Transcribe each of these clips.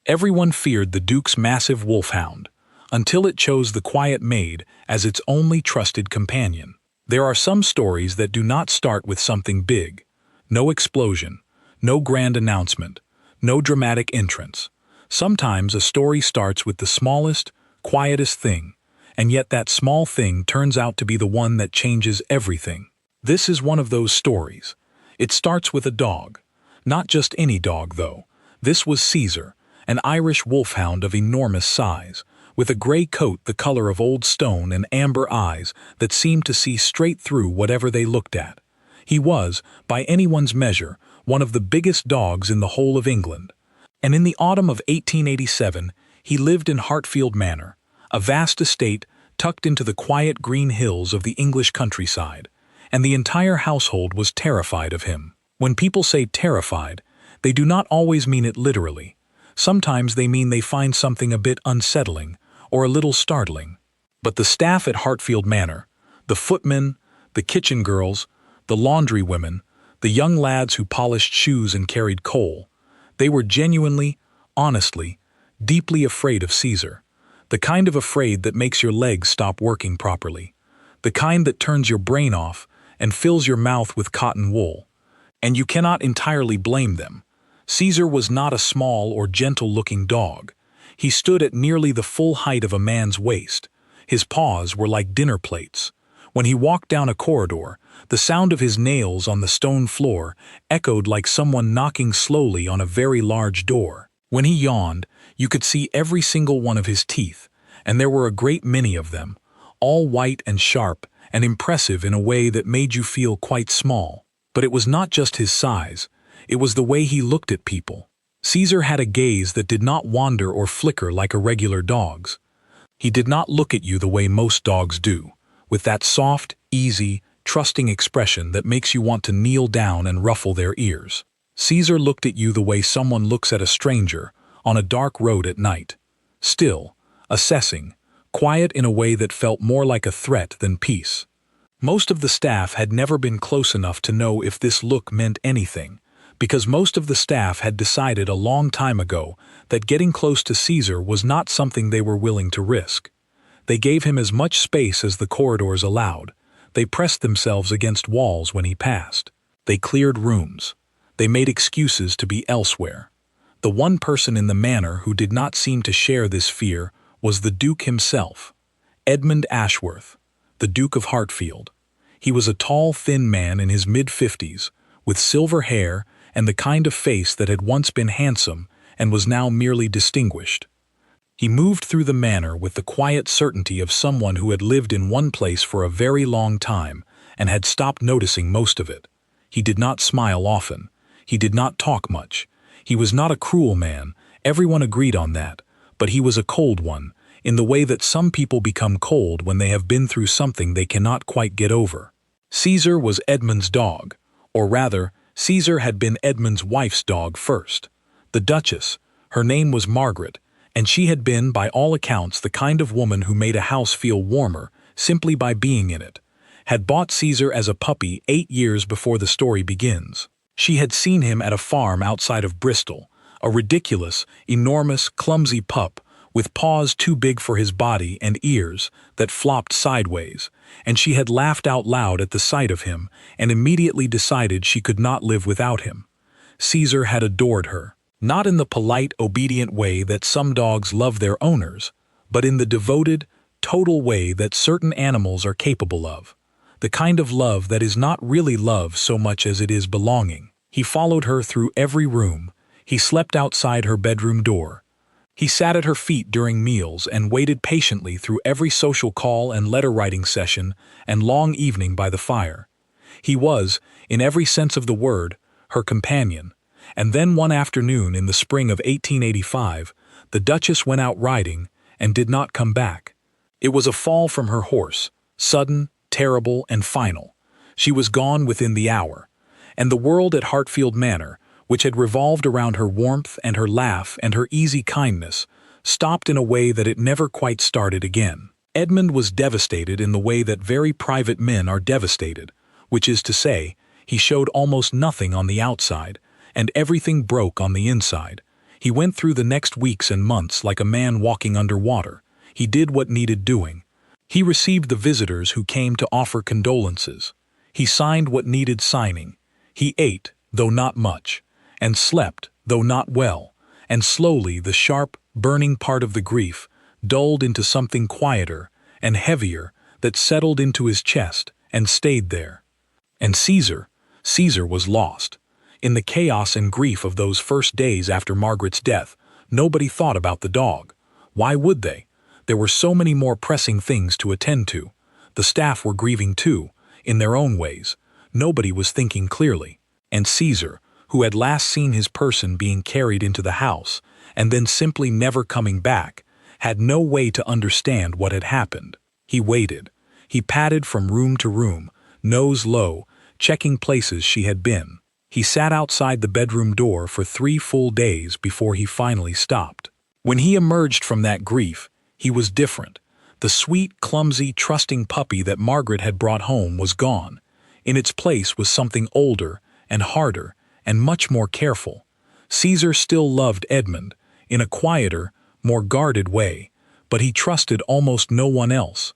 Everyone feared the Duke's massive wolfhound, until it chose the quiet Maid as its only trusted companion. There are some stories that do not start with something big. No explosion, no grand announcement, no dramatic entrance. Sometimes a story starts with the smallest, quietest thing, and yet that small thing turns out to be the one that changes everything. This is one of those stories. It starts with a dog. Not just any dog, though. This was Caesar, an Irish wolfhound of enormous size, with a gray coat the color of old stone and amber eyes that seemed to see straight through whatever they looked at. He was, by anyone's measure, one of the biggest dogs in the whole of England. And in the autumn of 1887, he lived in Hartfield Manor, a vast estate tucked into the quiet green hills of the English countryside, and the entire household was terrified of him. When people say terrified, they do not always mean it literally. Sometimes they mean they find something a bit unsettling or a little startling. But the staff at Hartfield Manor, the footmen, the kitchen girls, the laundry women, the young lads who polished shoes and carried coal, they were genuinely, honestly, deeply afraid of Caesar. The kind of afraid that makes your legs stop working properly. The kind that turns your brain off and fills your mouth with cotton wool. And you cannot entirely blame them. Caesar was not a small or gentle-looking dog. He stood at nearly the full height of a man's waist. His paws were like dinner plates. When he walked down a corridor, the sound of his nails on the stone floor echoed like someone knocking slowly on a very large door. When he yawned, you could see every single one of his teeth, and there were a great many of them, all white and sharp and impressive in a way that made you feel quite small. But it was not just his size. It was the way he looked at people. Caesar had a gaze that did not wander or flicker like a regular dog's. He did not look at you the way most dogs do, with that soft, easy, trusting expression that makes you want to kneel down and ruffle their ears. Caesar looked at you the way someone looks at a stranger on a dark road at night. Still, assessing, quiet in a way that felt more like a threat than peace. Most of the staff had never been close enough to know if this look meant anything, because most of the staff had decided a long time ago that getting close to Caesar was not something they were willing to risk. They gave him as much space as the corridors allowed. They pressed themselves against walls when he passed. They cleared rooms. They made excuses to be elsewhere. The one person in the manor who did not seem to share this fear was the Duke himself, Edmund Ashworth, the Duke of Hartfield. He was a tall, thin man in his mid-50s, with silver hair and the kind of face that had once been handsome and was now merely distinguished. He moved through the manor with the quiet certainty of someone who had lived in one place for a very long time and had stopped noticing most of it. He did not smile often. He did not talk much. He was not a cruel man, everyone agreed on that, but he was a cold one, in the way that some people become cold when they have been through something they cannot quite get over. Caesar was Edmund's dog, or rather, Caesar had been Edmund's wife's dog first. The Duchess, her name was Margaret, and she had been, by all accounts, the kind of woman who made a house feel warmer simply by being in it, had bought Caesar as a puppy 8 years before the story begins. She had seen him at a farm outside of Bristol, a ridiculous, enormous, clumsy pup with paws too big for his body and ears that flopped sideways, and she had laughed out loud at the sight of him and immediately decided she could not live without him. Caesar had adored her, not in the polite, obedient way that some dogs love their owners, but in the devoted, total way that certain animals are capable of. The kind of love that is not really love so much as it is belonging. He followed her through every room. He slept outside her bedroom door. He sat at her feet during meals and waited patiently through every social call and letter-writing session and long evening by the fire. He was, in every sense of the word, her companion. And then one afternoon in the spring of 1885, the Duchess went out riding and did not come back. It was a fall from her horse, sudden, terrible, and final. She was gone within the hour. And the world at Hartfield Manor, which had revolved around her warmth and her laugh and her easy kindness, stopped in a way that it never quite started again. Edmund was devastated in the way that very private men are devastated, which is to say, he showed almost nothing on the outside, and everything broke on the inside. He went through the next weeks and months like a man walking underwater. He did what needed doing. He received the visitors who came to offer condolences. He signed what needed signing. He ate, though not much, and slept, though not well, and slowly the sharp, burning part of the grief dulled into something quieter and heavier that settled into his chest and stayed there. And Caesar was lost. In the chaos and grief of those first days after Margaret's death, nobody thought about the dog. Why would they? There were so many more pressing things to attend to. The staff were grieving too, in their own ways. Nobody was thinking clearly. And Caesar, who had last seen his person being carried into the house, and then simply never coming back, had no way to understand what had happened. He waited. He padded from room to room, nose low, checking places she had been. He sat outside the bedroom door for 3 full days before he finally stopped. When he emerged from that grief, he was different. The sweet, clumsy, trusting puppy that Margaret had brought home was gone. In its place was something older and harder and much more careful. Caesar still loved Edmund, in a quieter, more guarded way, but he trusted almost no one else.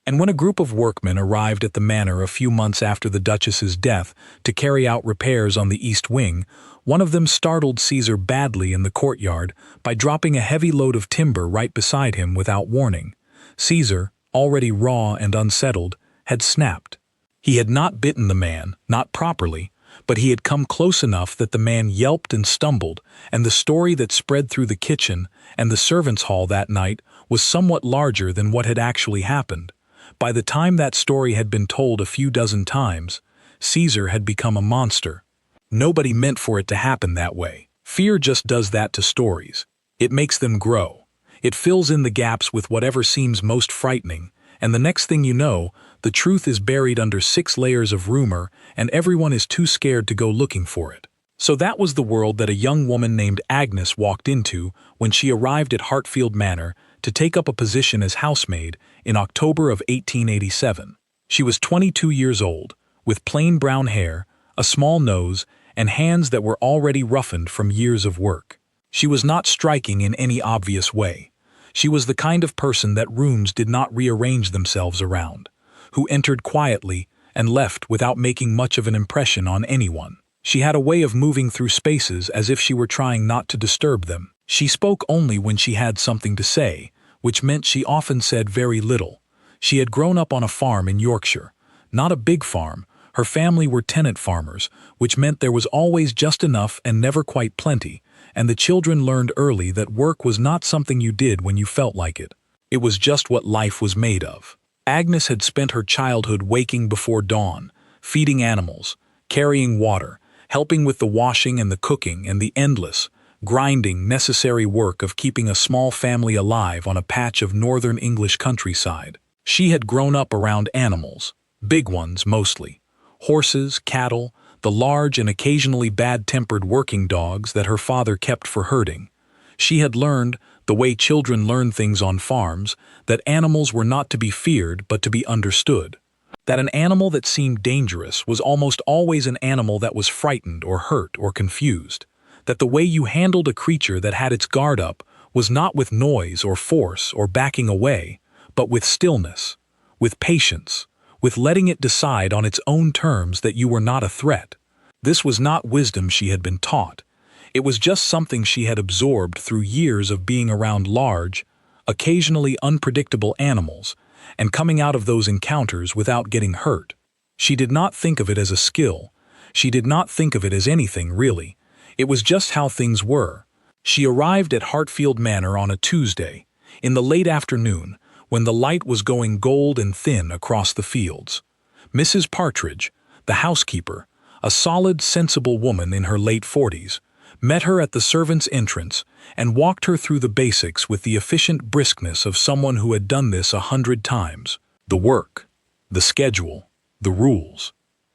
And when a group of workmen arrived at the manor a few months after the Duchess's death to carry out repairs on the east wing, one of them startled Caesar badly in the courtyard by dropping a heavy load of timber right beside him without warning. Caesar, already raw and unsettled, had snapped. He had not bitten the man, not properly, but he had come close enough that the man yelped and stumbled, and the story that spread through the kitchen and the servants' hall that night was somewhat larger than what had actually happened. By the time that story had been told a few dozen times, Caesar had become a monster. Nobody meant for it to happen that way. Fear just does that to stories. It makes them grow. It fills in the gaps with whatever seems most frightening, and the next thing you know, the truth is buried under 6 layers of rumor, and everyone is too scared to go looking for it. So that was the world that a young woman named Agnes walked into when she arrived at Hartfield Manor to take up a position as housemaid in October of 1887. She was 22 years old, with plain brown hair, a small nose, and hands that were already roughened from years of work. She was not striking in any obvious way. She was the kind of person that rooms did not rearrange themselves around, who entered quietly and left without making much of an impression on anyone. She had a way of moving through spaces as if she were trying not to disturb them. She spoke only when she had something to say, which meant she often said very little. She had grown up on a farm in Yorkshire. Not a big farm. Her family were tenant farmers, which meant there was always just enough and never quite plenty, and the children learned early that work was not something you did when you felt like it. It was just what life was made of. Agnes had spent her childhood waking before dawn, feeding animals, carrying water, helping with the washing and the cooking and the endless, grinding, necessary work of keeping a small family alive on a patch of northern English countryside. She had grown up around animals, big ones mostly, horses, cattle, the large and occasionally bad-tempered working dogs that her father kept for herding. She had learned, the way children learn things on farms, that animals were not to be feared but to be understood. That an animal that seemed dangerous was almost always an animal that was frightened or hurt or confused. That the way you handled a creature that had its guard up was not with noise or force or backing away, but with stillness, with patience, with letting it decide on its own terms that you were not a threat. This was not wisdom she had been taught. It was just something she had absorbed through years of being around large, occasionally unpredictable animals, and coming out of those encounters without getting hurt. She did not think of it as a skill. She did not think of it as anything, really. It was just how things were. She arrived at Hartfield Manor on a Tuesday, in the late afternoon, when the light was going gold and thin across the fields. Mrs. Partridge, the housekeeper, a solid, sensible woman in her late 40s, met her at the servants' entrance and walked her through the basics with the efficient briskness of someone who had done this 100 times. The work, the schedule, the rules,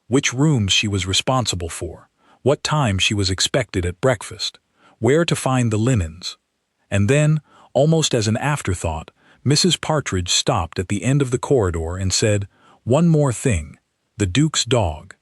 which rooms she was responsible for, what time she was expected at breakfast, where to find the linens. And then, almost as an afterthought, Mrs. Partridge stopped at the end of the corridor and said, "One more thing, the Duke's dog."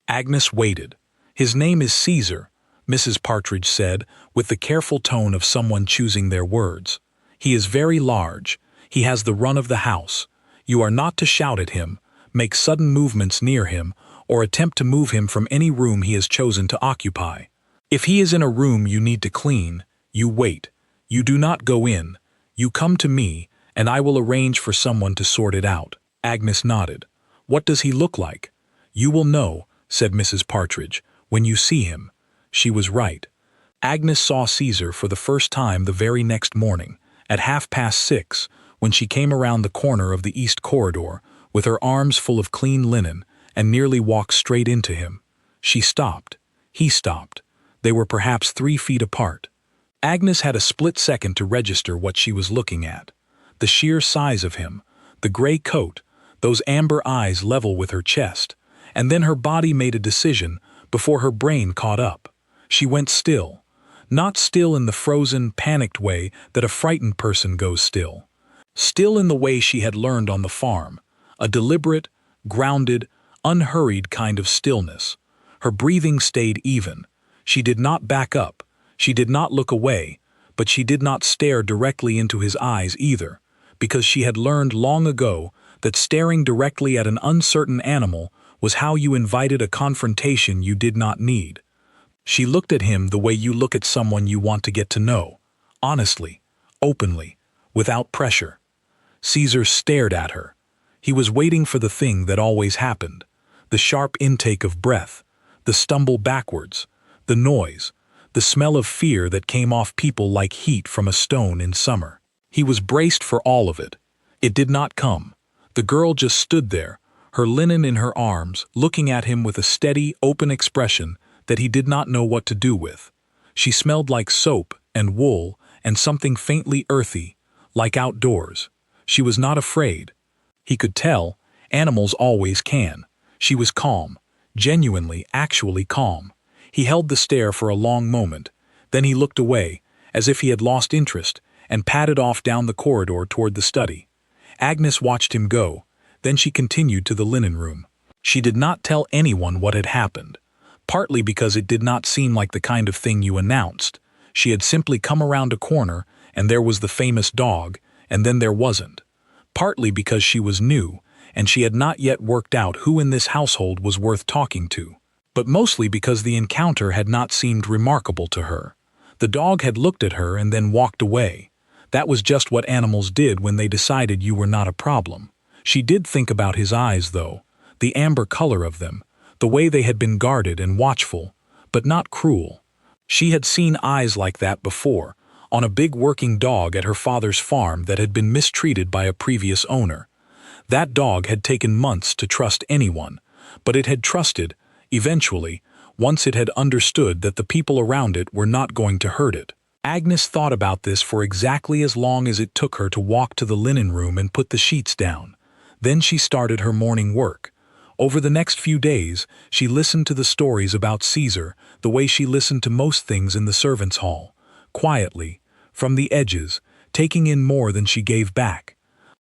Agnes waited. "His name is Caesar," Mrs. Partridge said, with the careful tone of someone choosing their words. "He is very large. He has the run of the house. You are not to shout at him, make sudden movements near him, or attempt to move him from any room he has chosen to occupy. If he is in a room you need to clean, you wait. You do not go in. You come to me, and I will arrange for someone to sort it out." Agnes nodded. "What does he look like?" "You will know," said Mrs. Partridge, "when you see him." She was right. Agnes saw Caesar for the first time the very next morning, at 6:30, when she came around the corner of the east corridor, with her arms full of clean linen, and nearly walked straight into him. She stopped. He stopped. They were perhaps 3 feet apart. Agnes had a split second to register what she was looking at. The sheer size of him, the gray coat, those amber eyes level with her chest, and then her body made a decision before her brain caught up. She went still. Not still in the frozen, panicked way that a frightened person goes still. Still in the way she had learned on the farm, a deliberate, grounded, unhurried kind of stillness. Her breathing stayed even. She did not back up. She did not look away, but she did not stare directly into his eyes either, because she had learned long ago that staring directly at an uncertain animal was how you invited a confrontation you did not need. She looked at him the way you look at someone you want to get to know, honestly, openly, without pressure. Caesar stared at her. He was waiting for the thing that always happened, the sharp intake of breath, the stumble backwards, the noise, the smell of fear that came off people like heat from a stone in summer. He was braced for all of it. It did not come. The girl just stood there, her linen in her arms, looking at him with a steady, open expression that he did not know what to do with. She smelled like soap and wool and something faintly earthy, like outdoors. She was not afraid. He could tell. Animals always can. She was calm, genuinely, actually calm. He held the stare for a long moment. Then he looked away, as if he had lost interest, and padded off down the corridor toward the study. Agnes watched him go. Then she continued to the linen room. She did not tell anyone what had happened, partly because it did not seem like the kind of thing you announced. She had simply come around a corner, and there was the famous dog, and then there wasn't. Partly because she was new, and she had not yet worked out who in this household was worth talking to. But mostly because the encounter had not seemed remarkable to her. The dog had looked at her and then walked away. That was just what animals did when they decided you were not a problem. She did think about his eyes, though, the amber color of them, the way they had been guarded and watchful, but not cruel. She had seen eyes like that before, on a big working dog at her father's farm that had been mistreated by a previous owner. That dog had taken months to trust anyone, but it had trusted, eventually, once it had understood that the people around it were not going to hurt it. Agnes thought about this for exactly as long as it took her to walk to the linen room and put the sheets down. Then she started her morning work. Over the next few days, she listened to the stories about Caesar the way she listened to most things in the servants' hall, quietly, from the edges, taking in more than she gave back.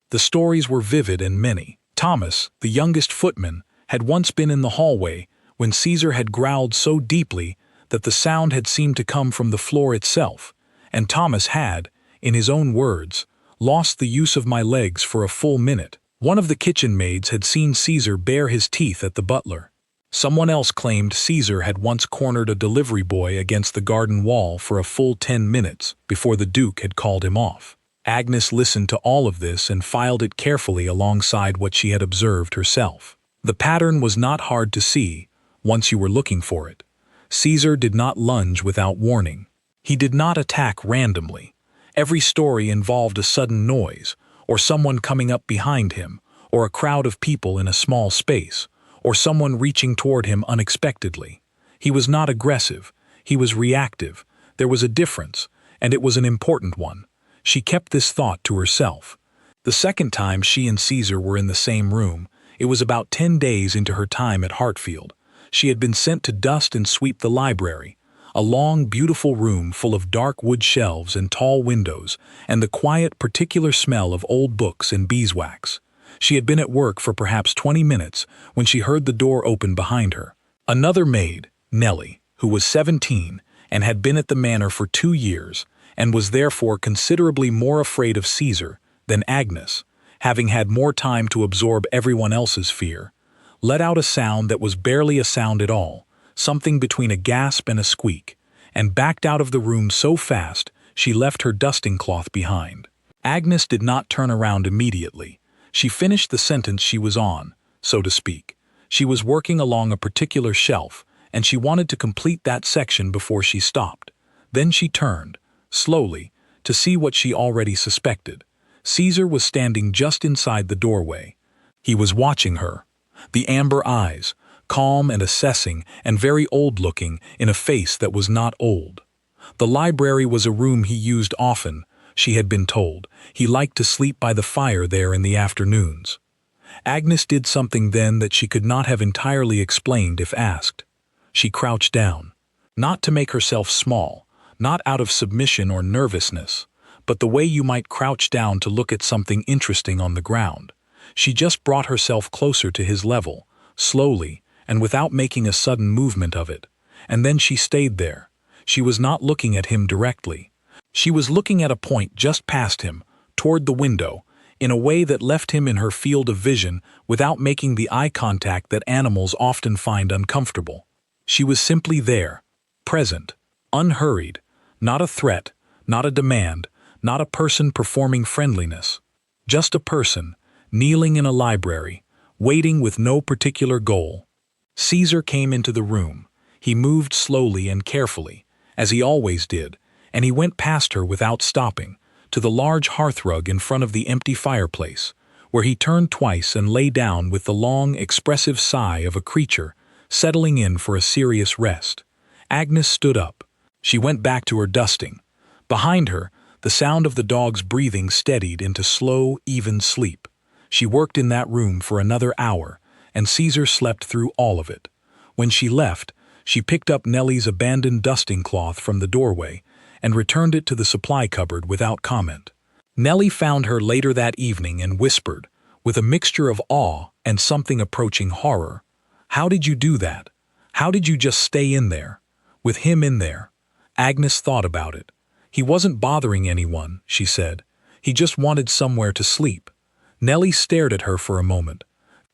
The stories were vivid and many. Thomas, the youngest footman, had once been in the hallway when Caesar had growled so deeply that the sound had seemed to come from the floor itself, and Thomas had, in his own words, lost the use of my legs for a full minute. One of the kitchen maids had seen Caesar bare his teeth at the butler. Someone else claimed Caesar had once cornered a delivery boy against the garden wall for a full 10 minutes before the Duke had called him off. Agnes listened to all of this and filed it carefully alongside what she had observed herself. The pattern was not hard to see, once you were looking for it. Caesar did not lunge without warning. He did not attack randomly. Every story involved a sudden noise, or someone coming up behind him, or a crowd of people in a small space, or someone reaching toward him unexpectedly. He was not aggressive. He was reactive. There was a difference, and it was an important one. She kept this thought to herself. The second time she and Caesar were in the same room, it was about 10 days into her time at Hartfield. She had been sent to dust and sweep the library, a long, beautiful room full of dark wood shelves and tall windows, and the quiet, particular smell of old books and beeswax. She had been at work for perhaps 20 minutes when she heard the door open behind her. Another maid, Nellie, who was 17, and had been at the manor for 2 years, and was therefore considerably more afraid of Caesar than Agnes, having had more time to absorb everyone else's fear, let out a sound that was barely a sound at all, something between a gasp and a squeak, and backed out of the room so fast she left her dusting cloth behind. Agnes did not turn around immediately. She finished the sentence she was on, so to speak. She was working along a particular shelf, and she wanted to complete that section before she stopped. Then she turned, slowly, to see what she already suspected. Caesar was standing just inside the doorway. He was watching her. The amber eyes, calm and assessing and very old-looking in a face that was not old. The library was a room he used often, she had been told. He liked to sleep by the fire there in the afternoons. Agnes did something then that she could not have entirely explained if asked. She crouched down, not to make herself small, not out of submission or nervousness, but the way you might crouch down to look at something interesting on the ground. She just brought herself closer to his level, slowly, and without making a sudden movement of it. And then she stayed there. She was not looking at him directly. She was looking at a point just past him, toward the window, in a way that left him in her field of vision without making the eye contact that animals often find uncomfortable. She was simply there, present, unhurried, not a threat, not a demand, not a person performing friendliness. Just a person, kneeling in a library, waiting with no particular goal. Caesar came into the room. He moved slowly and carefully, as he always did, and he went past her without stopping, to the large hearthrug in front of the empty fireplace, where he turned twice and lay down with the long, expressive sigh of a creature settling in for a serious rest. Agnes stood up. She went back to her dusting. Behind her, the sound of the dog's breathing steadied into slow, even sleep. She worked in that room for another hour, and Caesar slept through all of it. When she left, she picked up Nellie's abandoned dusting cloth from the doorway and returned it to the supply cupboard without comment. Nellie found her later that evening and whispered, with a mixture of awe and something approaching horror, "How did you do that? How did you just stay in there? With him in there?" Agnes thought about it. "He wasn't bothering anyone," she said. "He just wanted somewhere to sleep." Nellie stared at her for a moment.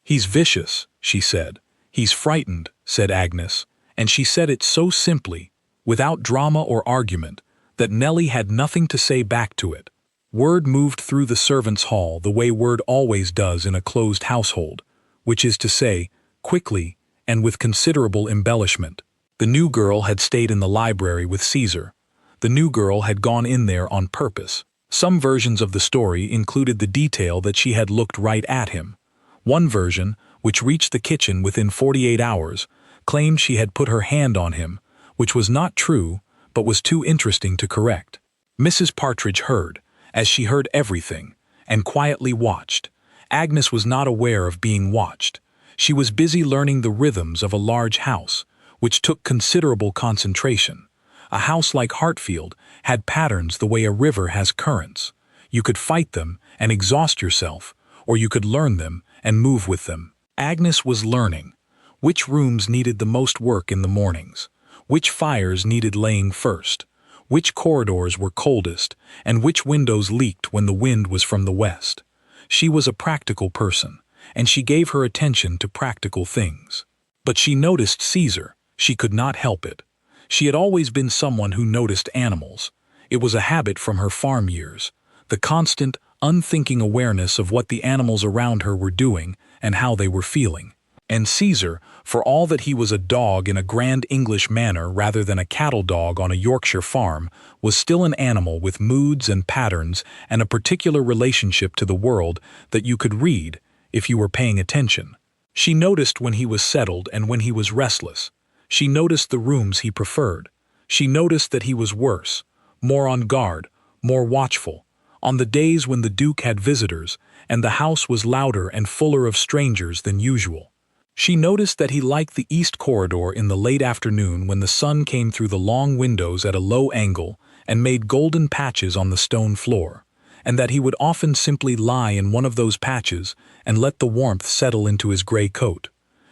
"He's vicious," she said. "He's frightened," said Agnes, and she said it so simply, without drama or argument, that Nellie had nothing to say back to it. Word moved through the servants' hall the way word always does in a closed household, which is to say, quickly and with considerable embellishment. The new girl had stayed in the library with Caesar. The new girl had gone in there on purpose. Some versions of the story included the detail that she had looked right at him. One version, which reached the kitchen within 48 hours, claimed she had put her hand on him, which was not true, but was too interesting to correct. Mrs. Partridge heard, as she heard everything, and quietly watched. Agnes was not aware of being watched. She was busy learning the rhythms of a large house, which took considerable concentration. A house like Hartfield had patterns the way a river has currents. You could fight them and exhaust yourself, or you could learn them and move with them. Agnes was learning. Which rooms needed the most work in the mornings? Which fires needed laying first? Which corridors were coldest, and which windows leaked when the wind was from the west? She was a practical person, and she gave her attention to practical things. But she noticed Caesar. She could not help it. She had always been someone who noticed animals. It was a habit from her farm years, the constant, unthinking awareness of what the animals around her were doing and how they were feeling. And Caesar, for all that he was a dog in a grand English manor rather than a cattle dog on a Yorkshire farm, was still an animal with moods and patterns and a particular relationship to the world that you could read if you were paying attention. She noticed when he was settled and when he was restless. She noticed the rooms he preferred. She noticed that he was worse, more on guard, more watchful, on the days when the Duke had visitors and the house was louder and fuller of strangers than usual. She noticed that he liked the east corridor in the late afternoon when the sun came through the long windows at a low angle and made golden patches on the stone floor, and that he would often simply lie in one of those patches and let the warmth settle into his gray coat.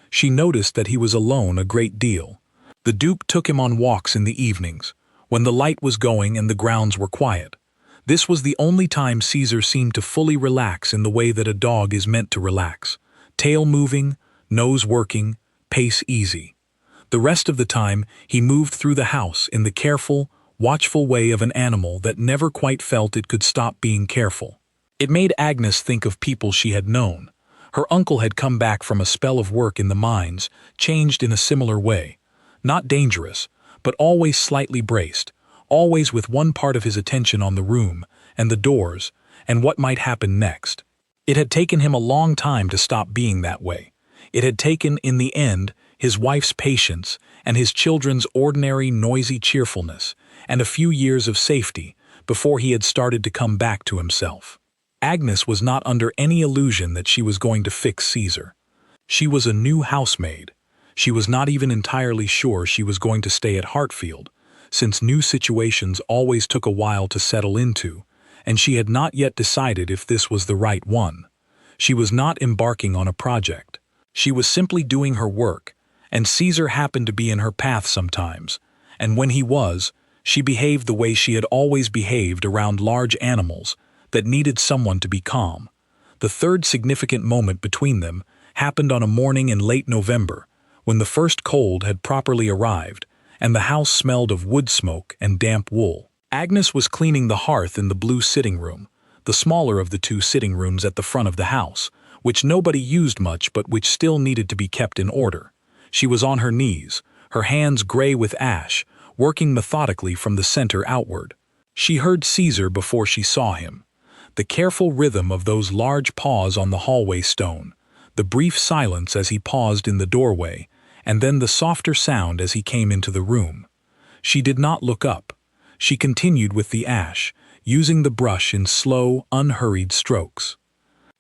She noticed that he was alone a great deal. The Duke took him on walks in the evenings, when the light was going and the grounds were quiet. This was the only time Caesar seemed to fully relax in the way that a dog is meant to relax. Tail moving, nose working, pace easy. The rest of the time, he moved through the house in the careful, watchful way of an animal that never quite felt it could stop being careful. It made Agnes think of people she had known. Her uncle had come back from a spell of work in the mines, changed in a similar way. Not dangerous, but always slightly braced, always with one part of his attention on the room, and the doors, and what might happen next. It had taken him a long time to stop being that way. It had taken, in the end, his wife's patience, and his children's ordinary noisy cheerfulness, and a few years of safety, before he had started to come back to himself. Agnes was not under any illusion that she was going to fix Caesar. She was a new housemaid. She was not even entirely sure she was going to stay at Hartfield, since new situations always took a while to settle into, and she had not yet decided if this was the right one. She was not embarking on a project. She was simply doing her work, and Caesar happened to be in her path sometimes, and when he was, she behaved the way she had always behaved around large animals that needed someone to be calm. The third significant moment between them happened on a morning in late November, when the first cold had properly arrived, and the house smelled of wood smoke and damp wool. Agnes was cleaning the hearth in the blue sitting room, the smaller of the two sitting rooms at the front of the house, which nobody used much but which still needed to be kept in order. She was on her knees, her hands gray with ash, working methodically from the center outward. She heard Caesar before she saw him. The careful rhythm of those large paws on the hallway stone, the brief silence as he paused in the doorway, and then the softer sound as he came into the room. She did not look up. She continued with the ash, using the brush in slow, unhurried strokes.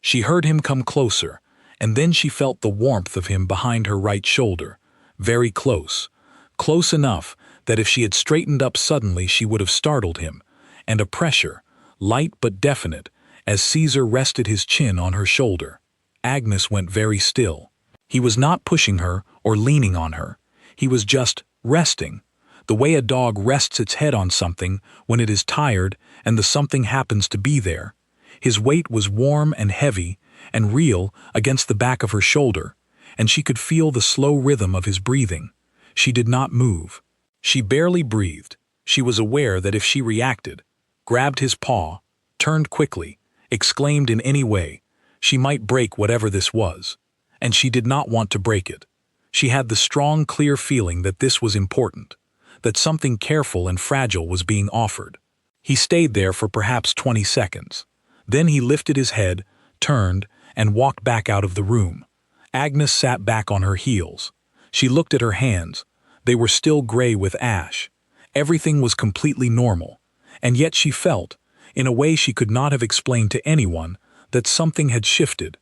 She heard him come closer, and then she felt the warmth of him behind her right shoulder, very close, close enough that if she had straightened up suddenly she would have startled him, and a pressure, light but definite, as Caesar rested his chin on her shoulder. Agnes went very still. He was not pushing her or leaning on her. He was just resting, the way a dog rests its head on something when it is tired and the something happens to be there. His weight was warm and heavy and real against the back of her shoulder, and she could feel the slow rhythm of his breathing. She did not move. She barely breathed. She was aware that if she reacted, grabbed his paw, turned quickly, exclaimed in any way, she might break whatever this was, and she did not want to break it. She had the strong, clear feeling that this was important, that something careful and fragile was being offered. He stayed there for perhaps 20 seconds. Then he lifted his head, turned, and walked back out of the room. Agnes sat back on her heels. She looked at her hands. They were still gray with ash. Everything was completely normal, and yet she felt, in a way she could not have explained to anyone, that something had shifted,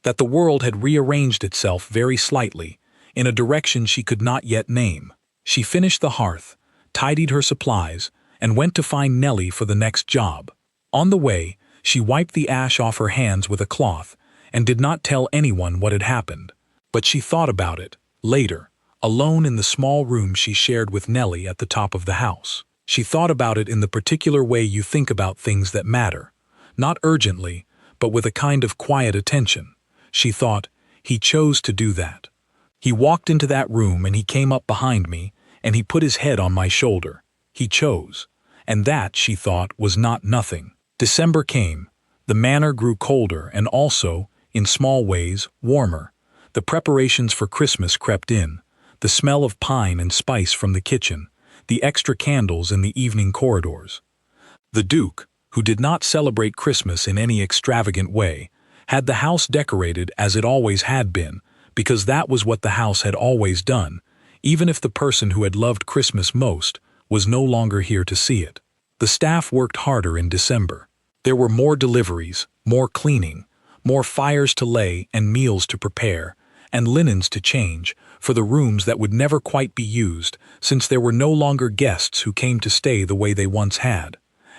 that the world had rearranged itself very slightly, in a direction she could not yet name. She finished the hearth, tidied her supplies, and went to find Nellie for the next job. On the way, she wiped the ash off her hands with a cloth and did not tell anyone what had happened. But she thought about it, later, alone in the small room she shared with Nellie at the top of the house. She thought about it in the particular way you think about things that matter, not urgently, but with a kind of quiet attention. She thought, he chose to do that. He walked into that room and he came up behind me and he put his head on my shoulder. He chose. And that, she thought, was not nothing. December came. The manor grew colder and also, in small ways, warmer. The preparations for Christmas crept in. The smell of pine and spice from the kitchen, the extra candles in the evening corridors. The Duke, who did not celebrate Christmas in any extravagant way, had the house decorated as it always had been, because that was what the house had always done, even if the person who had loved Christmas most was no longer here to see it. The staff worked harder in December. There were more deliveries, more cleaning, more fires to lay and meals to prepare, and linens to change for the rooms that would never quite be used, since there were no longer guests who came to stay the way they once had.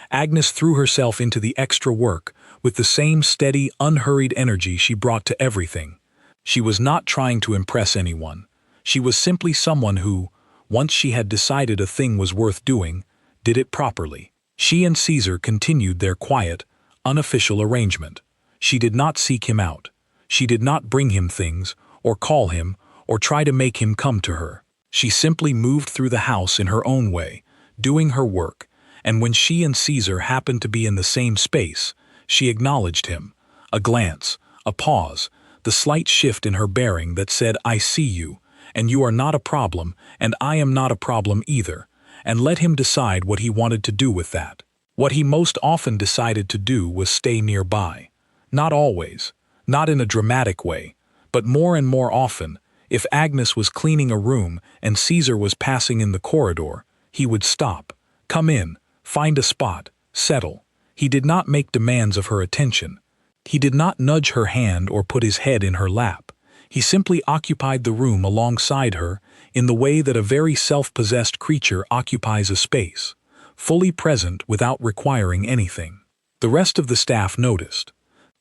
Agnes threw herself into the extra work with the same steady, unhurried energy she brought to everything. She was not trying to impress anyone. She was simply someone who, once she had decided a thing was worth doing, did it properly. She and Caesar continued their quiet, unofficial arrangement. She did not seek him out. She did not bring him things, or call him, or try to make him come to her. She simply moved through the house in her own way, doing her work, and when she and Caesar happened to be in the same space, she acknowledged him. A glance, a pause, the slight shift in her bearing that said, "I see you, and you are not a problem, and I am not a problem either," and let him decide what he wanted to do with that. What he most often decided to do was stay nearby. Not always, not in a dramatic way, but more and more often, if Agnes was cleaning a room and Caesar was passing in the corridor, he would stop, come in, find a spot, settle. He did not make demands of her attention. He did not nudge her hand or put his head in her lap. He simply occupied the room alongside her in the way that a very self-possessed creature occupies a space, fully present without requiring anything. The rest of the staff noticed.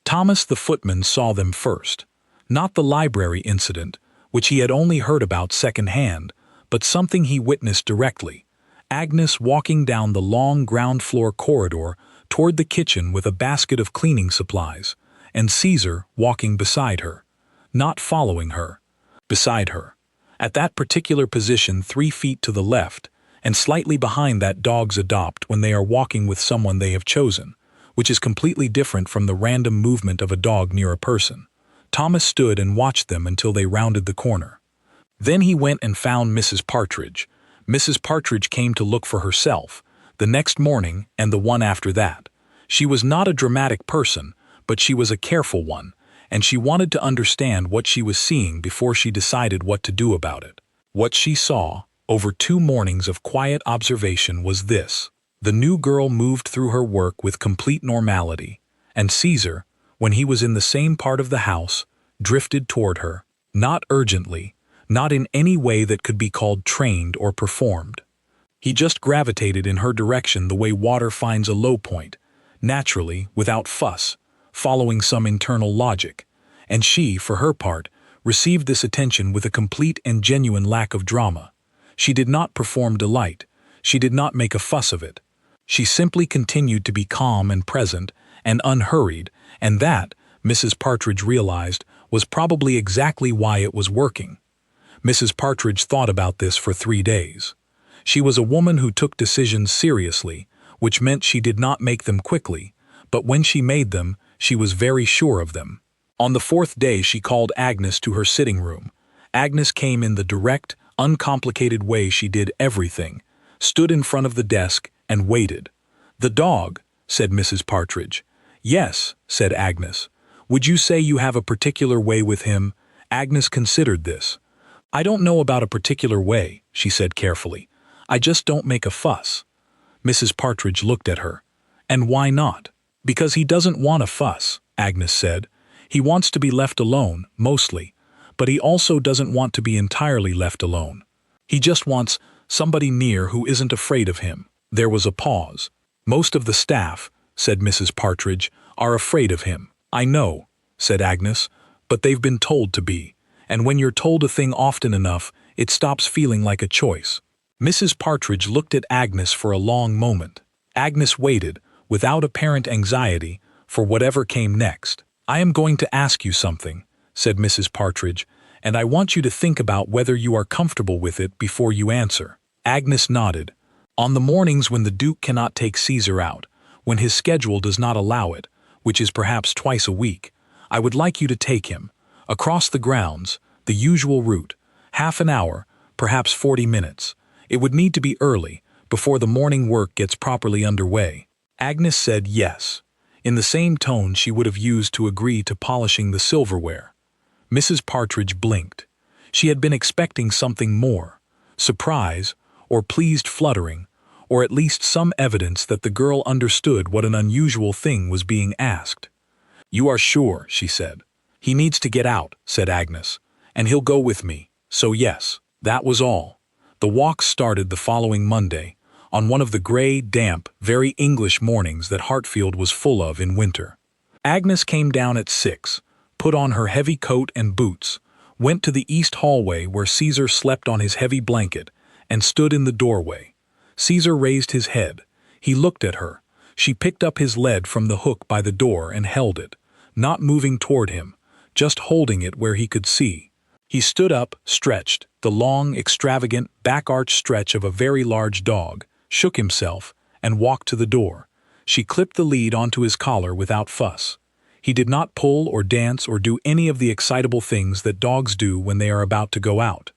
Thomas the footman saw them first. Not the library incident, which he had only heard about secondhand, but something he witnessed directly. Agnes walking down the long ground-floor corridor toward the kitchen with a basket of cleaning supplies, and Caesar walking beside her. Not following her. Beside her. At that particular position 3 feet to the left, and slightly behind that dogs adopt when they are walking with someone they have chosen, which is completely different from the random movement of a dog near a person. Thomas stood and watched them until they rounded the corner. Then he went and found Mrs. Partridge. Mrs. Partridge came to look for herself, the next morning and the one after that. She was not a dramatic person, but she was a careful one, and she wanted to understand what she was seeing before she decided what to do about it. What she saw, over 2 mornings of quiet observation, was this. The new girl moved through her work with complete normality, and Caesar, when he was in the same part of the house, drifted toward her, not urgently, not in any way that could be called trained or performed. He just gravitated in her direction the way water finds a low point, naturally, without fuss, following some internal logic, and she, for her part, received this attention with a complete and genuine lack of drama. She did not perform delight. She did not make a fuss of it. She simply continued to be calm and present and unhurried, and that, Mrs. Partridge realized, was probably exactly why it was working. Mrs. Partridge thought about this for 3 days. She was a woman who took decisions seriously, which meant she did not make them quickly, but when she made them, she was very sure of them. On the 4th day she called Agnes to her sitting room. Agnes came in the direct, uncomplicated way she did everything, stood in front of the desk, and waited. "The dog," said Mrs. Partridge. "Yes," said Agnes. "Would you say you have a particular way with him?" Agnes considered this. "I don't know about a particular way," she said carefully. "I just don't make a fuss." Mrs. Partridge looked at her. "And why not?" "Because he doesn't want a fuss," Agnes said. "He wants to be left alone, mostly, but he also doesn't want to be entirely left alone. He just wants somebody near who isn't afraid of him." There was a pause. "Most of the staff," said Mrs. Partridge, "are afraid of him." "I know," said Agnes, "but they've been told to be, and when you're told a thing often enough, it stops feeling like a choice." Mrs. Partridge looked at Agnes for a long moment. Agnes waited, without apparent anxiety, for whatever came next. "I am going to ask you something," said Mrs. Partridge, "and I want you to think about whether you are comfortable with it before you answer." Agnes nodded. "On the mornings when the Duke cannot take Caesar out, when his schedule does not allow it, which is perhaps twice a week, I would like you to take him, across the grounds, the usual route, half an hour, perhaps 40 minutes. It would need to be early, before the morning work gets properly underway." Agnes said yes, in the same tone she would have used to agree to polishing the silverware. Mrs. Partridge blinked. She had been expecting something more, surprise, or pleased fluttering, or at least some evidence that the girl understood what an unusual thing was being asked. "You are sure," she said. "He needs to get out," said Agnes, "and he'll go with me, so yes." That was all. The walk started the following Monday, on one of the gray, damp, very English mornings that Hartfield was full of in winter. Agnes came down at 6, put on her heavy coat and boots, went to the east hallway where Caesar slept on his heavy blanket, and stood in the doorway. Caesar raised his head. He looked at her. She picked up his lead from the hook by the door and held it, not moving toward him, just holding it where he could see. He stood up, stretched, the long, extravagant, back-arched stretch of a very large dog, shook himself, and walked to the door. She clipped the lead onto his collar without fuss. He did not pull or dance or do any of the excitable things that dogs do when they are about to go out.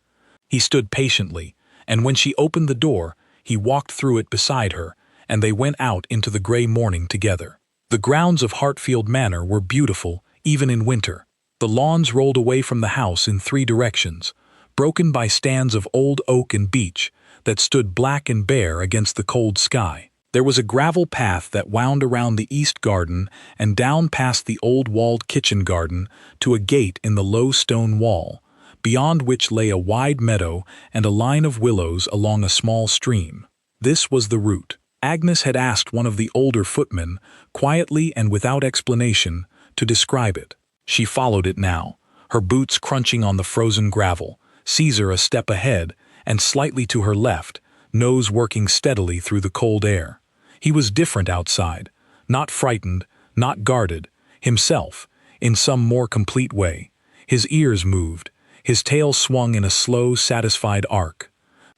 He stood patiently, and when she opened the door, he walked through it beside her, and they went out into the gray morning together. The grounds of Hartfield Manor were beautiful, even in winter. The lawns rolled away from the house in 3 directions, broken by stands of old oak and beech that stood black and bare against the cold sky. There was a gravel path that wound around the east garden and down past the old walled kitchen garden to a gate in the low stone wall, beyond which lay a wide meadow and a line of willows along a small stream. This was the route. Agnes had asked one of the older footmen, quietly and without explanation, to describe it. She followed it now, her boots crunching on the frozen gravel, Caesar a step ahead and slightly to her left, nose working steadily through the cold air. He was different outside, not frightened, not guarded, himself, in some more complete way. His ears moved, his tail swung in a slow, satisfied arc.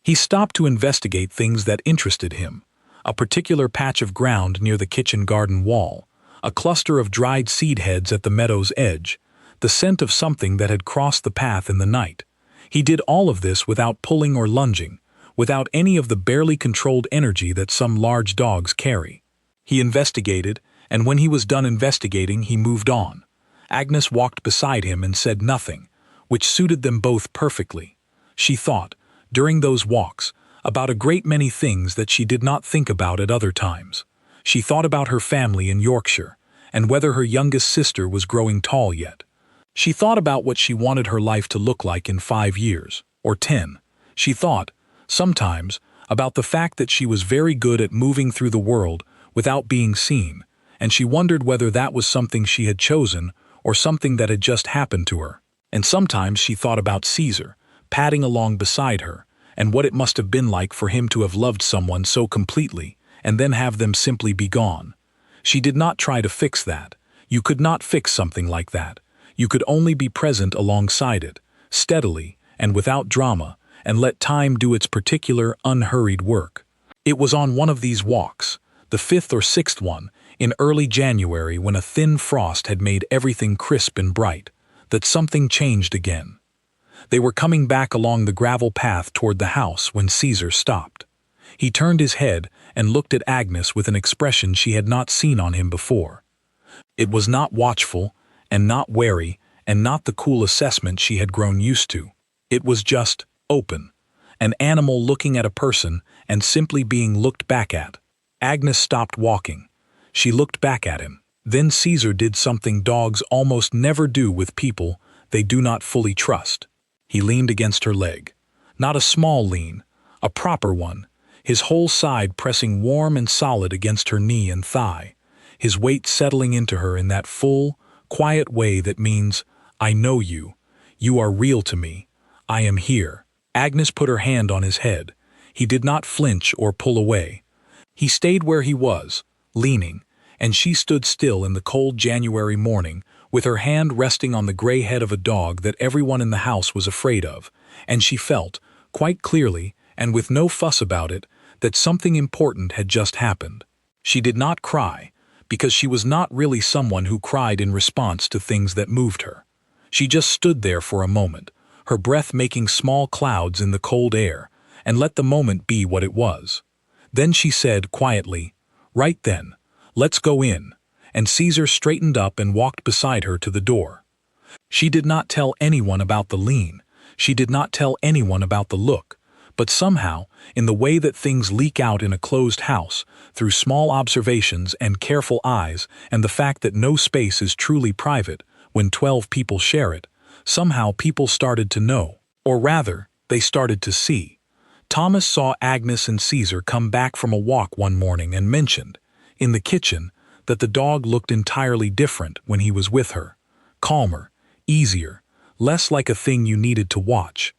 He stopped to investigate things that interested him. A particular patch of ground near the kitchen garden wall, a cluster of dried seed heads at the meadow's edge, the scent of something that had crossed the path in the night. He did all of this without pulling or lunging, without any of the barely controlled energy that some large dogs carry. He investigated, and when he was done investigating, he moved on. Agnes walked beside him and said nothing, which suited them both perfectly. She thought, during those walks, about a great many things that she did not think about at other times. She thought about her family in Yorkshire, and whether her youngest sister was growing tall yet. She thought about what she wanted her life to look like in 5 years, or 10. She thought, sometimes, about the fact that she was very good at moving through the world without being seen, and she wondered whether that was something she had chosen or something that had just happened to her. And sometimes she thought about Caesar, padding along beside her, and what it must have been like for him to have loved someone so completely, and then have them simply be gone. She did not try to fix that. You could not fix something like that. You could only be present alongside it, steadily and without drama, and let time do its particular, unhurried work. It was on one of these walks, the 5th or 6th one, in early January when a thin frost had made everything crisp and bright, that something changed again. They were coming back along the gravel path toward the house when Caesar stopped. He turned his head and looked at Agnes with an expression she had not seen on him before. It was not watchful, and not wary, and not the cool assessment she had grown used to. It was just open, an animal looking at a person and simply being looked back at. Agnes stopped walking. She looked back at him. Then Caesar did something dogs almost never do with people they do not fully trust. He leaned against her leg. Not a small lean, a proper one, his whole side pressing warm and solid against her knee and thigh, his weight settling into her in that full, quiet way that means, I know you, you are real to me, I am here. Agnes put her hand on his head. He did not flinch or pull away. He stayed where he was, leaning, and she stood still in the cold January morning, with her hand resting on the gray head of a dog that everyone in the house was afraid of, and she felt, quite clearly, and with no fuss about it, that something important had just happened. She did not cry, because she was not really someone who cried in response to things that moved her. She just stood there for a moment, her breath making small clouds in the cold air, and let the moment be what it was. Then she said quietly, "Right then, let's go in," and Caesar straightened up and walked beside her to the door. She did not tell anyone about the lean, she did not tell anyone about the look, but somehow, in the way that things leak out in a closed house, through small observations and careful eyes and the fact that no space is truly private when 12 people share it, somehow people started to know, or rather, they started to see. Thomas saw Agnes and Caesar come back from a walk one morning and mentioned, in the kitchen, that the dog looked entirely different when he was with her, calmer, easier, less like a thing you needed to watch.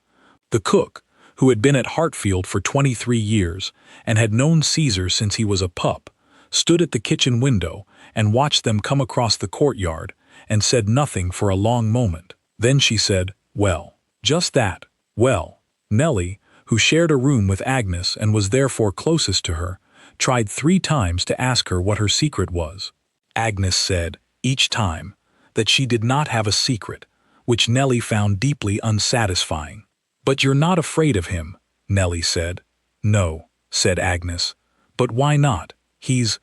The cook, who had been at Hartfield for 23 years and had known Caesar since he was a pup, stood at the kitchen window and watched them come across the courtyard and said nothing for a long moment. Then she said, "Well." Just that. Well. Nellie, who shared a room with Agnes and was therefore closest to her, tried 3 times to ask her what her secret was. Agnes said, each time, that she did not have a secret, which Nellie found deeply unsatisfying. "But you're not afraid of him," Nellie said. "No," said Agnes. "But why not? He's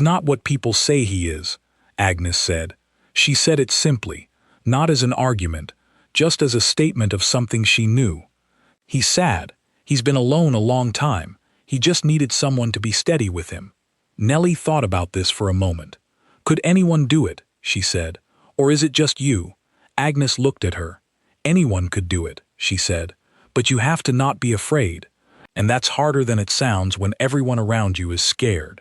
not what people say he is," Agnes said. She said it simply, not as an argument, just as a statement of something she knew. "He's sad. He's been alone a long time. He just needed someone to be steady with him." Nellie thought about this for a moment. "Could anyone do it?" she said. "Or is it just you?" Agnes looked at her. "Anyone could do it," she said. "But you have to not be afraid. And that's harder than it sounds when everyone around you is scared."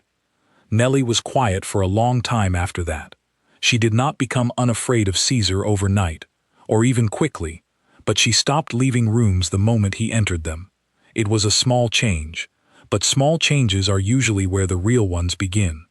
Nellie was quiet for a long time after that. She did not become unafraid of Caesar overnight, or even quickly, but she stopped leaving rooms the moment he entered them. It was a small change, but small changes are usually where the real ones begin.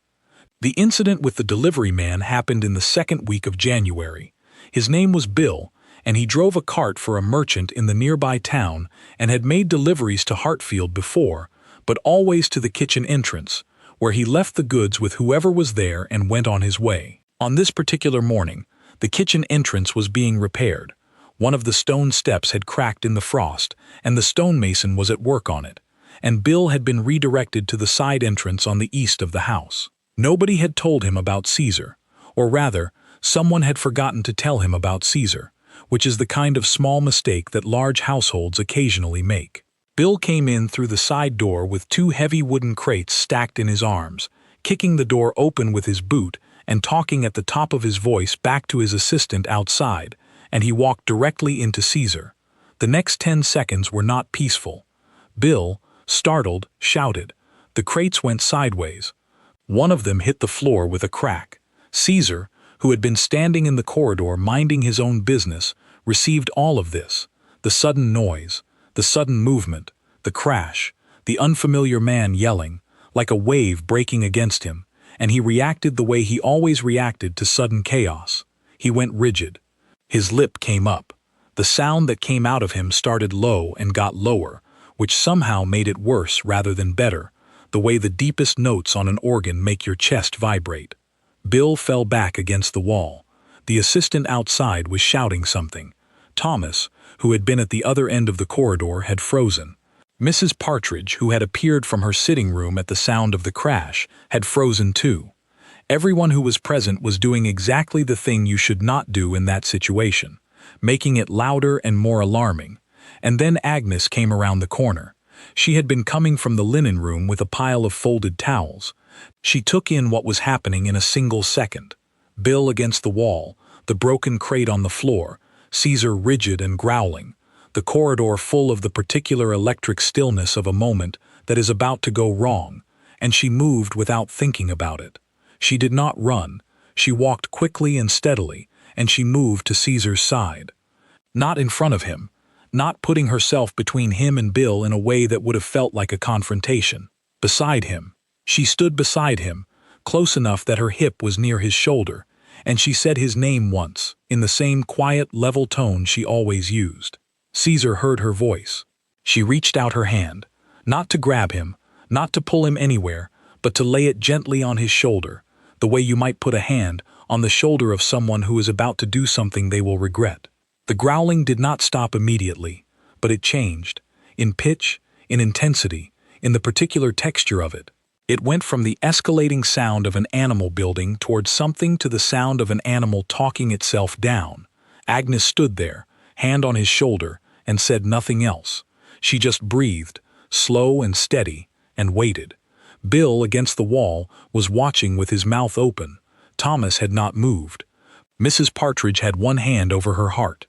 The incident with the delivery man happened in the 2nd week of January. His name was Bill, and he drove a cart for a merchant in the nearby town and had made deliveries to Hartfield before, but always to the kitchen entrance, where he left the goods with whoever was there and went on his way. On this particular morning, the kitchen entrance was being repaired. One of the stone steps had cracked in the frost, and the stonemason was at work on it, and Bill had been redirected to the side entrance on the east of the house. Nobody had told him about Caesar, or rather, someone had forgotten to tell him about Caesar, which is the kind of small mistake that large households occasionally make. Bill came in through the side door with 2 heavy wooden crates stacked in his arms, kicking the door open with his boot and talking at the top of his voice back to his assistant outside, and he walked directly into Caesar. The next 10 seconds were not peaceful. Bill, startled, shouted. The crates went sideways. One of them hit the floor with a crack. Caesar, who had been standing in the corridor minding his own business, received all of this: the sudden noise, the sudden movement, the crash, the unfamiliar man yelling, like a wave breaking against him, and he reacted the way he always reacted to sudden chaos. He went rigid. His lip came up. The sound that came out of him started low and got lower, which somehow made it worse rather than better, the way the deepest notes on an organ make your chest vibrate. Bill fell back against the wall. The assistant outside was shouting something. Thomas, who had been at the other end of the corridor, had frozen. Mrs. Partridge, who had appeared from her sitting room at the sound of the crash, had frozen too. Everyone who was present was doing exactly the thing you should not do in that situation, making it louder and more alarming. And then Agnes came around the corner. She had been coming from the linen room with a pile of folded towels. She took in what was happening in a single second. Bill against the wall, the broken crate on the floor, Caesar rigid and growling, the corridor full of the particular electric stillness of a moment that is about to go wrong, and she moved without thinking about it. She did not run. She walked quickly and steadily, and she moved to Caesar's side. Not in front of him, not putting herself between him and Bill in a way that would have felt like a confrontation. Beside him. She stood beside him, close enough that her hip was near his shoulder, and she said his name once, in the same quiet, level tone she always used. Caesar heard her voice. She reached out her hand, not to grab him, not to pull him anywhere, but to lay it gently on his shoulder, the way you might put a hand on the shoulder of someone who is about to do something they will regret. The growling did not stop immediately, but it changed, in pitch, in intensity, in the particular texture of it. It went from the escalating sound of an animal building towards something to the sound of an animal talking itself down. Agnes stood there, hand on his shoulder, and said nothing else. She just breathed, slow and steady, and waited. Bill, against the wall, was watching with his mouth open. Thomas had not moved. Mrs. Partridge had one hand over her heart.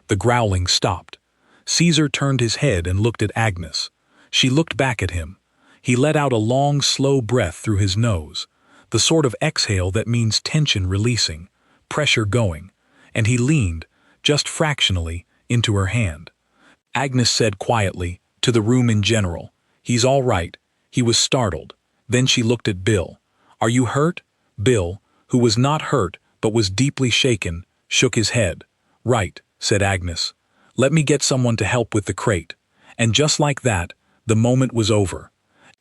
The growling stopped. Caesar turned his head and looked at Agnes. She looked back at him. He let out a long, slow breath through his nose, the sort of exhale that means tension releasing, pressure going, and he leaned, just fractionally, into her hand. Agnes said quietly, to the room in general. "He's all right." He was startled. Then she looked at Bill. "Are you hurt?" Bill, who was not hurt but was deeply shaken, shook his head. "Right," said Agnes. "Let me get someone to help with the crate." And just like that, the moment was over.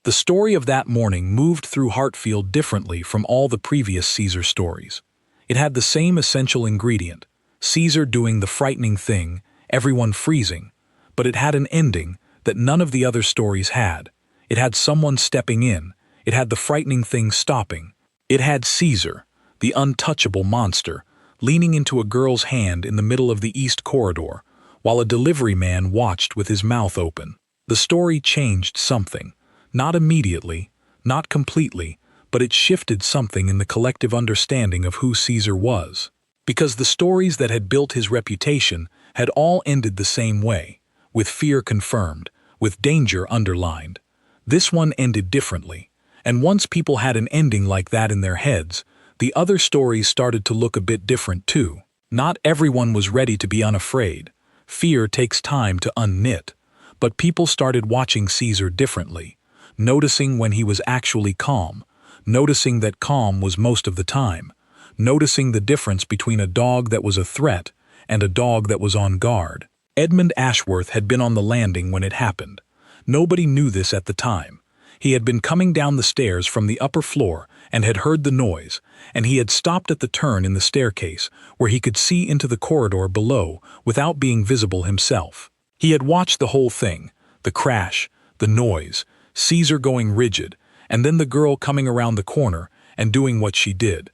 The story of that morning moved through Hartfield differently from all the previous Caesar stories. It had the same essential ingredient, Caesar doing the frightening thing, everyone freezing, but it had an ending that none of the other stories had. It had someone stepping in, it had the frightening thing stopping. It had Caesar, the untouchable monster, leaning into a girl's hand in the middle of the East Corridor, while a delivery man watched with his mouth open. The story changed something. Not immediately, not completely, but it shifted something in the collective understanding of who Caesar was. Because the stories that had built his reputation had all ended the same way, with fear confirmed, with danger underlined. This one ended differently, and once people had an ending like that in their heads, the other stories started to look a bit different too. Not everyone was ready to be unafraid. Fear takes time to unknit, but people started watching Caesar differently, noticing when he was actually calm, noticing that calm was most of the time, noticing the difference between a dog that was a threat and a dog that was on guard. Edmund Ashworth had been on the landing when it happened. Nobody knew this at the time. He had been coming down the stairs from the upper floor and had heard the noise, and he had stopped at the turn in the staircase where he could see into the corridor below without being visible himself. He had watched the whole thing, the crash, the noise, Caesar going rigid, and then the girl coming around the corner and doing what she did.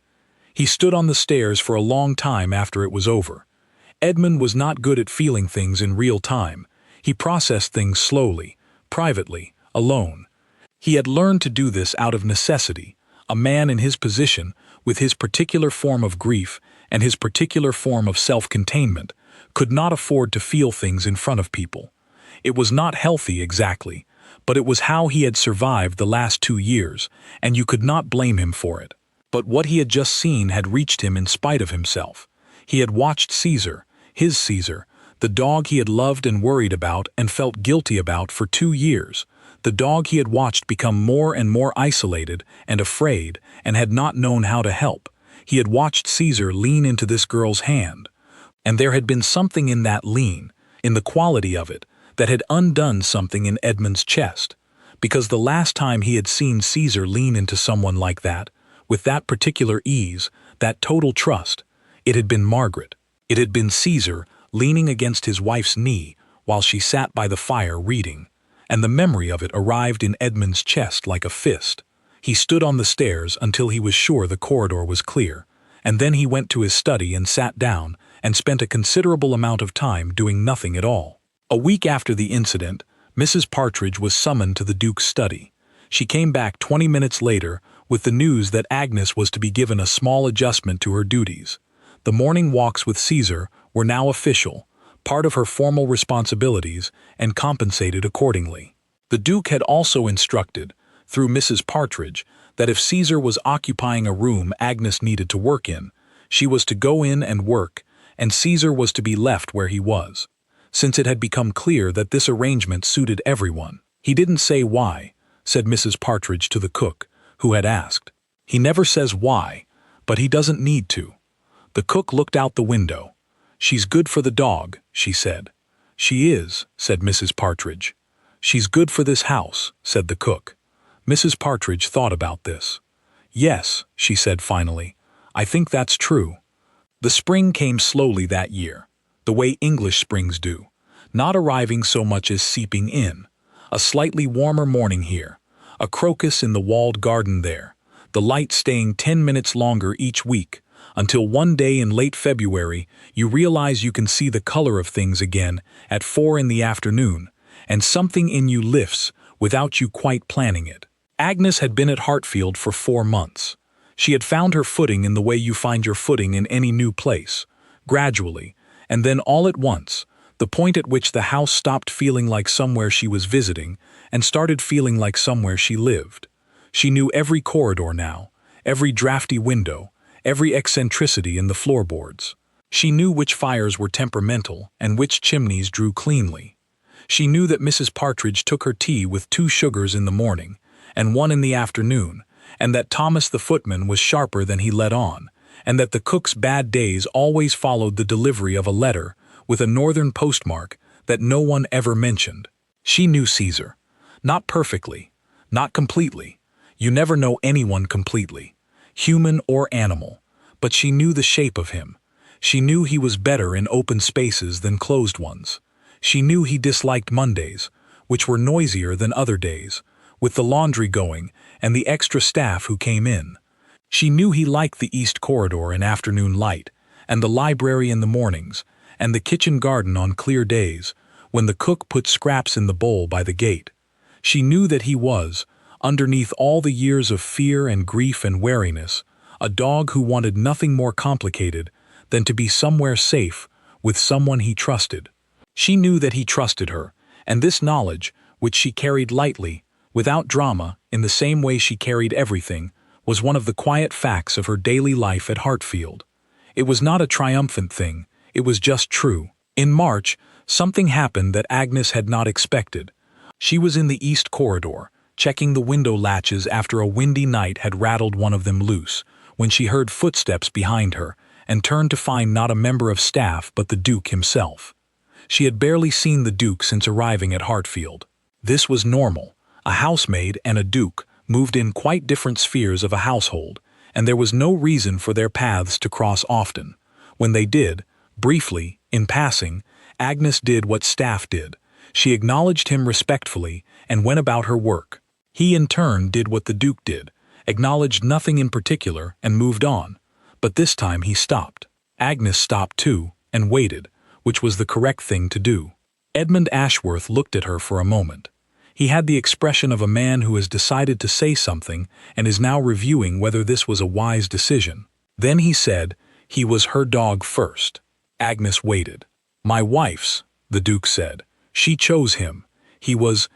He stood on the stairs for a long time after it was over. Edmund was not good at feeling things in real time. He processed things slowly, privately, alone. He had learned to do this out of necessity. A man in his position, with his particular form of grief and his particular form of self-containment, could not afford to feel things in front of people. It was not healthy exactly, but it was how he had survived the last 2 years, and you could not blame him for it. But what he had just seen had reached him in spite of himself. He had watched Caesar, his Caesar, the dog he had loved and worried about and felt guilty about for 2 years, the dog he had watched become more and more isolated and afraid and had not known how to help. He had watched Caesar lean into this girl's hand. And there had been something in that lean, in the quality of it, that had undone something in Edmund's chest. Because the last time he had seen Caesar lean into someone like that, with that particular ease, that total trust, it had been Margaret. It had been Caesar leaning against his wife's knee while she sat by the fire reading, and the memory of it arrived in Edmund's chest like a fist. He stood on the stairs until he was sure the corridor was clear, and then he went to his study and sat down and spent a considerable amount of time doing nothing at all. A week after the incident, Mrs. Partridge was summoned to the Duke's study. She came back 20 minutes later with the news that Agnes was to be given a small adjustment to her duties. The morning walks with Caesar were now official, part of her formal responsibilities, and compensated accordingly. The Duke had also instructed, through Mrs. Partridge, that if Caesar was occupying a room Agnes needed to work in, she was to go in and work, and Caesar was to be left where he was. Since it had become clear that this arrangement suited everyone. "He didn't say why," said Mrs. Partridge to the cook, who had asked. "He never says why, but he doesn't need to." The cook looked out the window. "She's good for the dog," she said. "She is," said Mrs. Partridge. "She's good for this house," said the cook. Mrs. Partridge thought about this. "Yes," she said finally, "I think that's true." The spring came slowly that year, the way English springs do, not arriving so much as seeping in. A slightly warmer morning here, a crocus in the walled garden there, the light staying 10 minutes longer each week, until one day in late February you realize you can see the color of things again at 4 in the afternoon, and something in you lifts without you quite planning it. Agnes had been at Hartfield for 4 months. She had found her footing in the way you find your footing in any new place, gradually, and then all at once, the point at which the house stopped feeling like somewhere she was visiting and started feeling like somewhere she lived. She knew every corridor now, every drafty window, every eccentricity in the floorboards. She knew which fires were temperamental and which chimneys drew cleanly. She knew that Mrs. Partridge took her tea with 2 sugars in the morning, and 1 in the afternoon, and that Thomas the footman was sharper than he let on, and that the cook's bad days always followed the delivery of a letter with a northern postmark that no one ever mentioned. She knew Caesar. Not perfectly, not completely. You never know anyone completely, human or animal, but she knew the shape of him. She knew he was better in open spaces than closed ones. She knew he disliked Mondays, which were noisier than other days, with the laundry going and the extra staff who came in. She knew he liked the east corridor in afternoon light, and the library in the mornings, and the kitchen garden on clear days, when the cook put scraps in the bowl by the gate. She knew that he was, underneath all the years of fear and grief and wariness, a dog who wanted nothing more complicated than to be somewhere safe with someone he trusted. She knew that he trusted her, and this knowledge, which she carried lightly, without drama, in the same way she carried everything, was one of the quiet facts of her daily life at Hartfield. It was not a triumphant thing, it was just true. In March, something happened that Agnes had not expected. She was in the east corridor, checking the window latches after a windy night had rattled one of them loose, when she heard footsteps behind her, and turned to find not a member of staff but the Duke himself. She had barely seen the Duke since arriving at Hartfield. This was normal. A housemaid and a Duke moved in quite different spheres of a household, and there was no reason for their paths to cross often. When they did, briefly, in passing, Agnes did what staff did. She acknowledged him respectfully and went about her work. He in turn did what the Duke did, acknowledged nothing in particular and moved on. But this time he stopped. Agnes stopped too, and waited, which was the correct thing to do. Edmund Ashworth looked at her for a moment. He had the expression of a man who has decided to say something and is now reviewing whether this was a wise decision. Then he said, "He was her dog first." Agnes waited. "My wife's," the Duke said. "She chose him. He was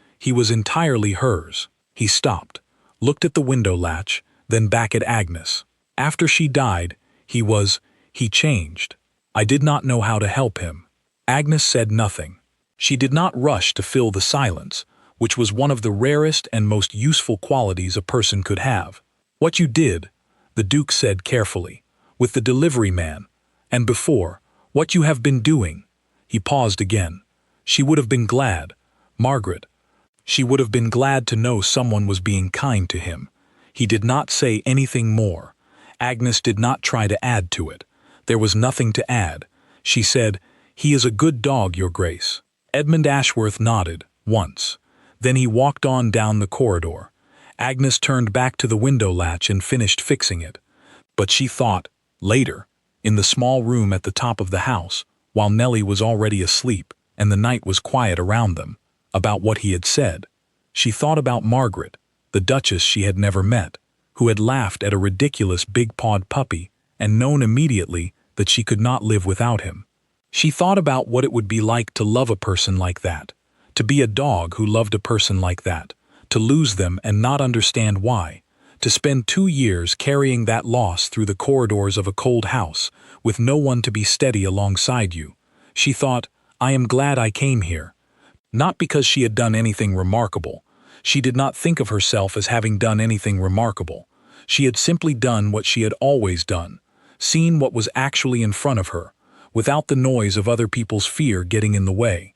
entirely hers." He stopped, looked at the window latch, then back at Agnes. "After she died, he changed. I did not know how to help him." Agnes said nothing. She did not rush to fill the silence, which was one of the rarest and most useful qualities a person could have. "What you did," the Duke said carefully, "with the delivery man, and before, what you have been doing." He paused again. She would have been glad, Margaret. She would have been glad to know someone was being kind to him. He did not say anything more. Agnes did not try to add to it. There was nothing to add. She said, "He is a good dog, Your Grace." Edmund Ashworth nodded, once. Then he walked on down the corridor. Agnes turned back to the window latch and finished fixing it. But she thought, later, in the small room at the top of the house, while Nellie was already asleep and the night was quiet around them, about what he had said. She thought about Margaret, the Duchess she had never met, who had laughed at a ridiculous big-pawed puppy and known immediately that she could not live without him. She thought about what it would be like to love a person like that, to be a dog who loved a person like that, to lose them and not understand why, to spend 2 years carrying that loss through the corridors of a cold house, with no one to be steady alongside you. She thought, "I am glad I came here." Not because she had done anything remarkable. She did not think of herself as having done anything remarkable. She had simply done what she had always done, seen what was actually in front of her, without the noise of other people's fear getting in the way.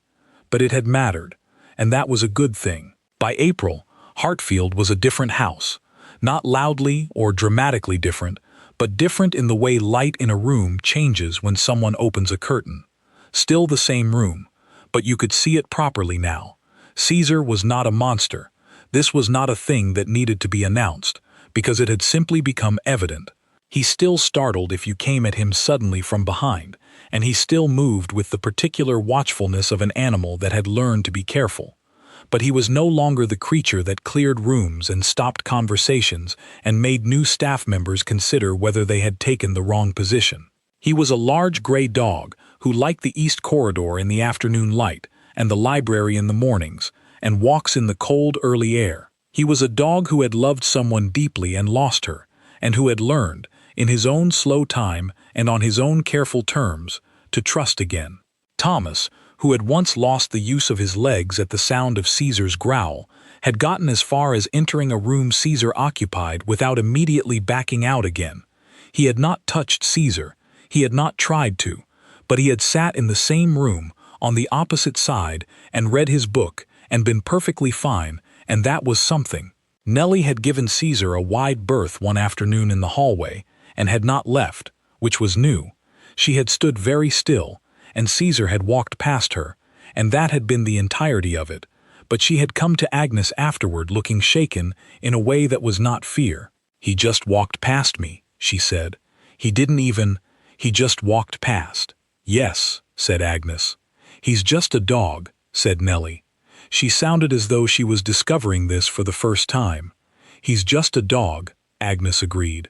But it had mattered, and that was a good thing. By April, Hartfield was a different house. Not loudly or dramatically different, but different in the way light in a room changes when someone opens a curtain. Still the same room, but you could see it properly now. Caesar was not a monster. This was not a thing that needed to be announced, because it had simply become evident. He still startled if you came at him suddenly from behind, and he still moved with the particular watchfulness of an animal that had learned to be careful. But he was no longer the creature that cleared rooms and stopped conversations and made new staff members consider whether they had taken the wrong position. He was a large gray dog who liked the east corridor in the afternoon light and the library in the mornings, and walks in the cold early air. He was a dog who had loved someone deeply and lost her, and who had learned, in his own slow time and on his own careful terms, to trust again. Thomas, who had once lost the use of his legs at the sound of Caesar's growl, had gotten as far as entering a room Caesar occupied without immediately backing out again. He had not touched Caesar, he had not tried to, but he had sat in the same room, on the opposite side, and read his book, and been perfectly fine, and that was something. Nellie had given Caesar a wide berth one afternoon in the hallway, and had not left, which was new. She had stood very still, and Caesar had walked past her, and that had been the entirety of it, but she had come to Agnes afterward looking shaken in a way that was not fear. "He just walked past me," she said. "He just walked past." "Yes," said Agnes. "He's just a dog," said Nellie. She sounded as though she was discovering this for the first time. "He's just a dog," Agnes agreed.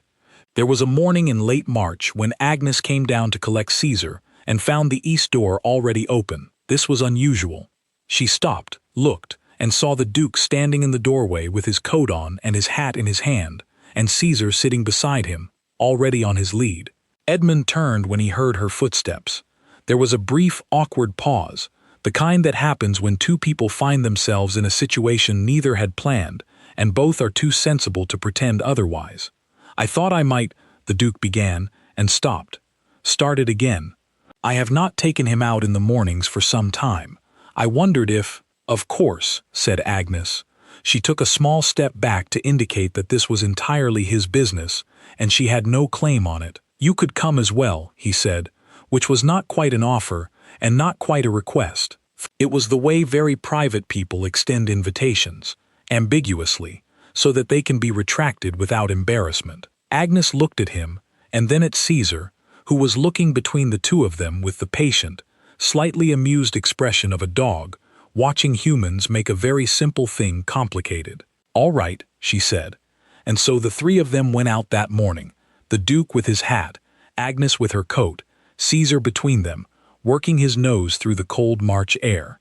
There was a morning in late March when Agnes came down to collect Caesar and found the east door already open. This was unusual. She stopped, looked, and saw the Duke standing in the doorway with his coat on and his hat in his hand, and Caesar sitting beside him, already on his lead. Edmund turned when he heard her footsteps. There was a brief, awkward pause, the kind that happens when two people find themselves in a situation neither had planned, and both are too sensible to pretend otherwise. "I thought I might," the Duke began, and stopped. Started again. "I have not taken him out in the mornings for some time. I wondered if—" "Of course," said Agnes. She took a small step back to indicate that this was entirely his business, and she had no claim on it. "You could come as well," he said, which was not quite an offer, and not quite a request. It was the way very private people extend invitations, ambiguously, so that they can be retracted without embarrassment. Agnes looked at him, and then at Caesar, who was looking between the two of them with the patient, slightly amused expression of a dog, watching humans make a very simple thing complicated. "All right," she said. And so the three of them went out that morning, the Duke with his hat, Agnes with her coat, Caesar between them, working his nose through the cold March air.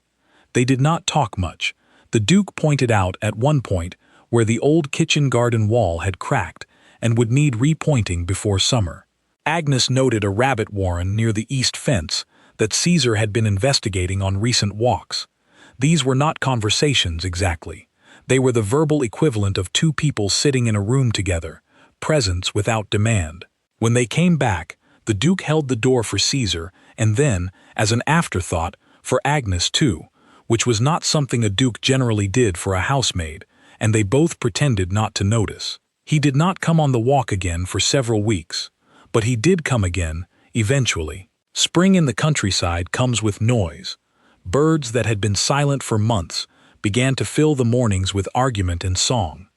They did not talk much. The Duke pointed out at one point where the old kitchen garden wall had cracked and would need repointing before summer. Agnes noted a rabbit warren near the east fence that Caesar had been investigating on recent walks. These were not conversations exactly. They were the verbal equivalent of two people sitting in a room together, presence without demand. When they came back, the Duke held the door for Caesar and then, as an afterthought, for Agnes too, which was not something a Duke generally did for a housemaid, and they both pretended not to notice. He did not come on the walk again for several weeks, but he did come again, eventually. Spring in the countryside comes with noise. Birds that had been silent for months began to fill the mornings with argument and song.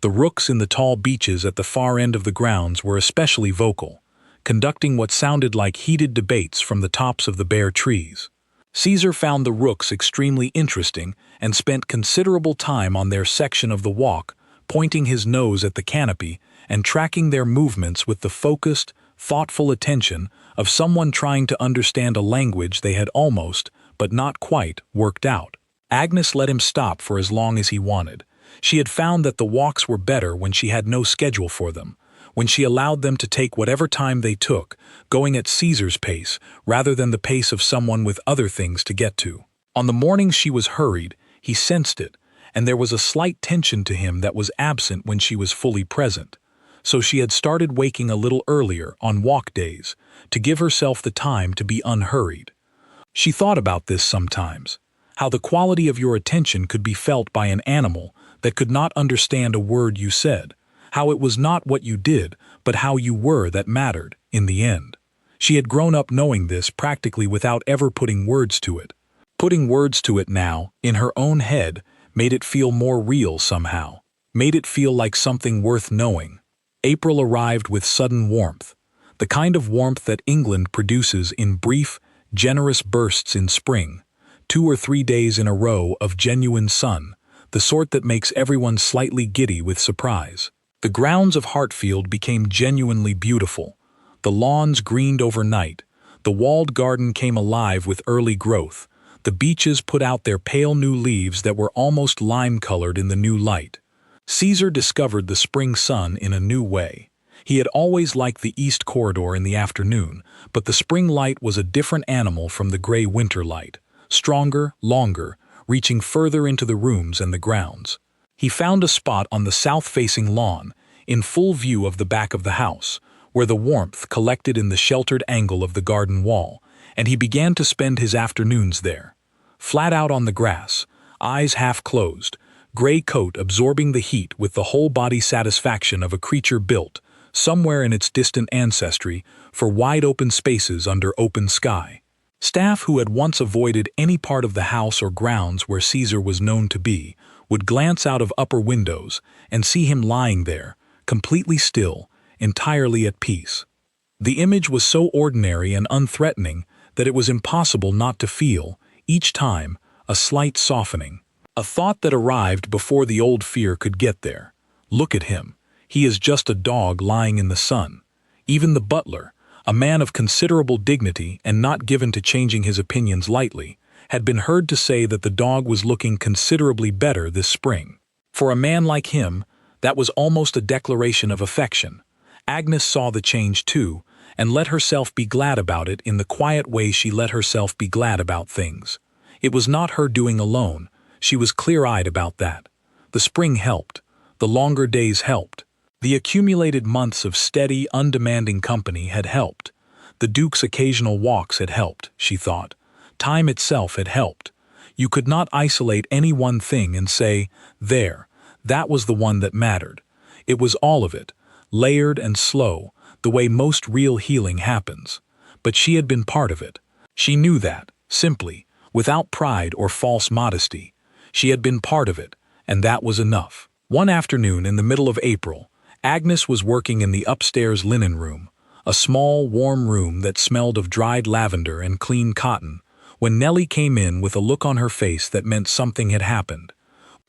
The rooks in the tall beeches at the far end of the grounds were especially vocal, conducting what sounded like heated debates from the tops of the bare trees. Caesar found the rooks extremely interesting and spent considerable time on their section of the walk, pointing his nose at the canopy and tracking their movements with the focused, thoughtful attention of someone trying to understand a language they had almost, but not quite, worked out. Agnes let him stop for as long as he wanted. She had found that the walks were better when she had no schedule for them, when she allowed them to take whatever time they took, going at Caesar's pace rather than the pace of someone with other things to get to. On the mornings she was hurried, he sensed it, and there was a slight tension to him that was absent when she was fully present. So she had started waking a little earlier on walk days, to give herself the time to be unhurried. She thought about this sometimes, how the quality of your attention could be felt by an animal that could not understand a word you said, how it was not what you did, but how you were that mattered, in the end. She had grown up knowing this practically without ever putting words to it. Putting words to it now, in her own head, made it feel more real somehow, made it feel like something worth knowing. April arrived with sudden warmth, the kind of warmth that England produces in brief, generous bursts in spring, 2 or 3 days in a row of genuine sun, the sort that makes everyone slightly giddy with surprise. The grounds of Hartfield became genuinely beautiful. The lawns greened overnight, the walled garden came alive with early growth, the beeches put out their pale new leaves that were almost lime-colored in the new light. Caesar discovered the spring sun in a new way. He had always liked the east corridor in the afternoon, but the spring light was a different animal from the gray winter light, stronger, longer, reaching further into the rooms and the grounds. He found a spot on the south-facing lawn, in full view of the back of the house, where the warmth collected in the sheltered angle of the garden wall, and he began to spend his afternoons there. Flat out on the grass, eyes half closed, gray coat absorbing the heat with the whole-body satisfaction of a creature built, somewhere in its distant ancestry, for wide-open spaces under open sky. Staff who had once avoided any part of the house or grounds where Caesar was known to be would glance out of upper windows and see him lying there, completely still, entirely at peace. The image was so ordinary and unthreatening that it was impossible not to feel, each time, a slight softening. A thought that arrived before the old fear could get there. Look at him. He is just a dog lying in the sun. Even the butler, a man of considerable dignity and not given to changing his opinions lightly, had been heard to say that the dog was looking considerably better this spring. For a man like him, that was almost a declaration of affection. Agnes saw the change too, and let herself be glad about it in the quiet way she let herself be glad about things. It was not her doing alone. She was clear-eyed about that. The spring helped. The longer days helped. The accumulated months of steady, undemanding company had helped. The Duke's occasional walks had helped, she thought. Time itself had helped. You could not isolate any one thing and say, there, that was the one that mattered. It was all of it, layered and slow, the way most real healing happens. But she had been part of it. She knew that, simply, without pride or false modesty. She had been part of it, and that was enough. One afternoon in the middle of April, Agnes was working in the upstairs linen room, a small, warm room that smelled of dried lavender and clean cotton, when Nellie came in with a look on her face that meant something had happened.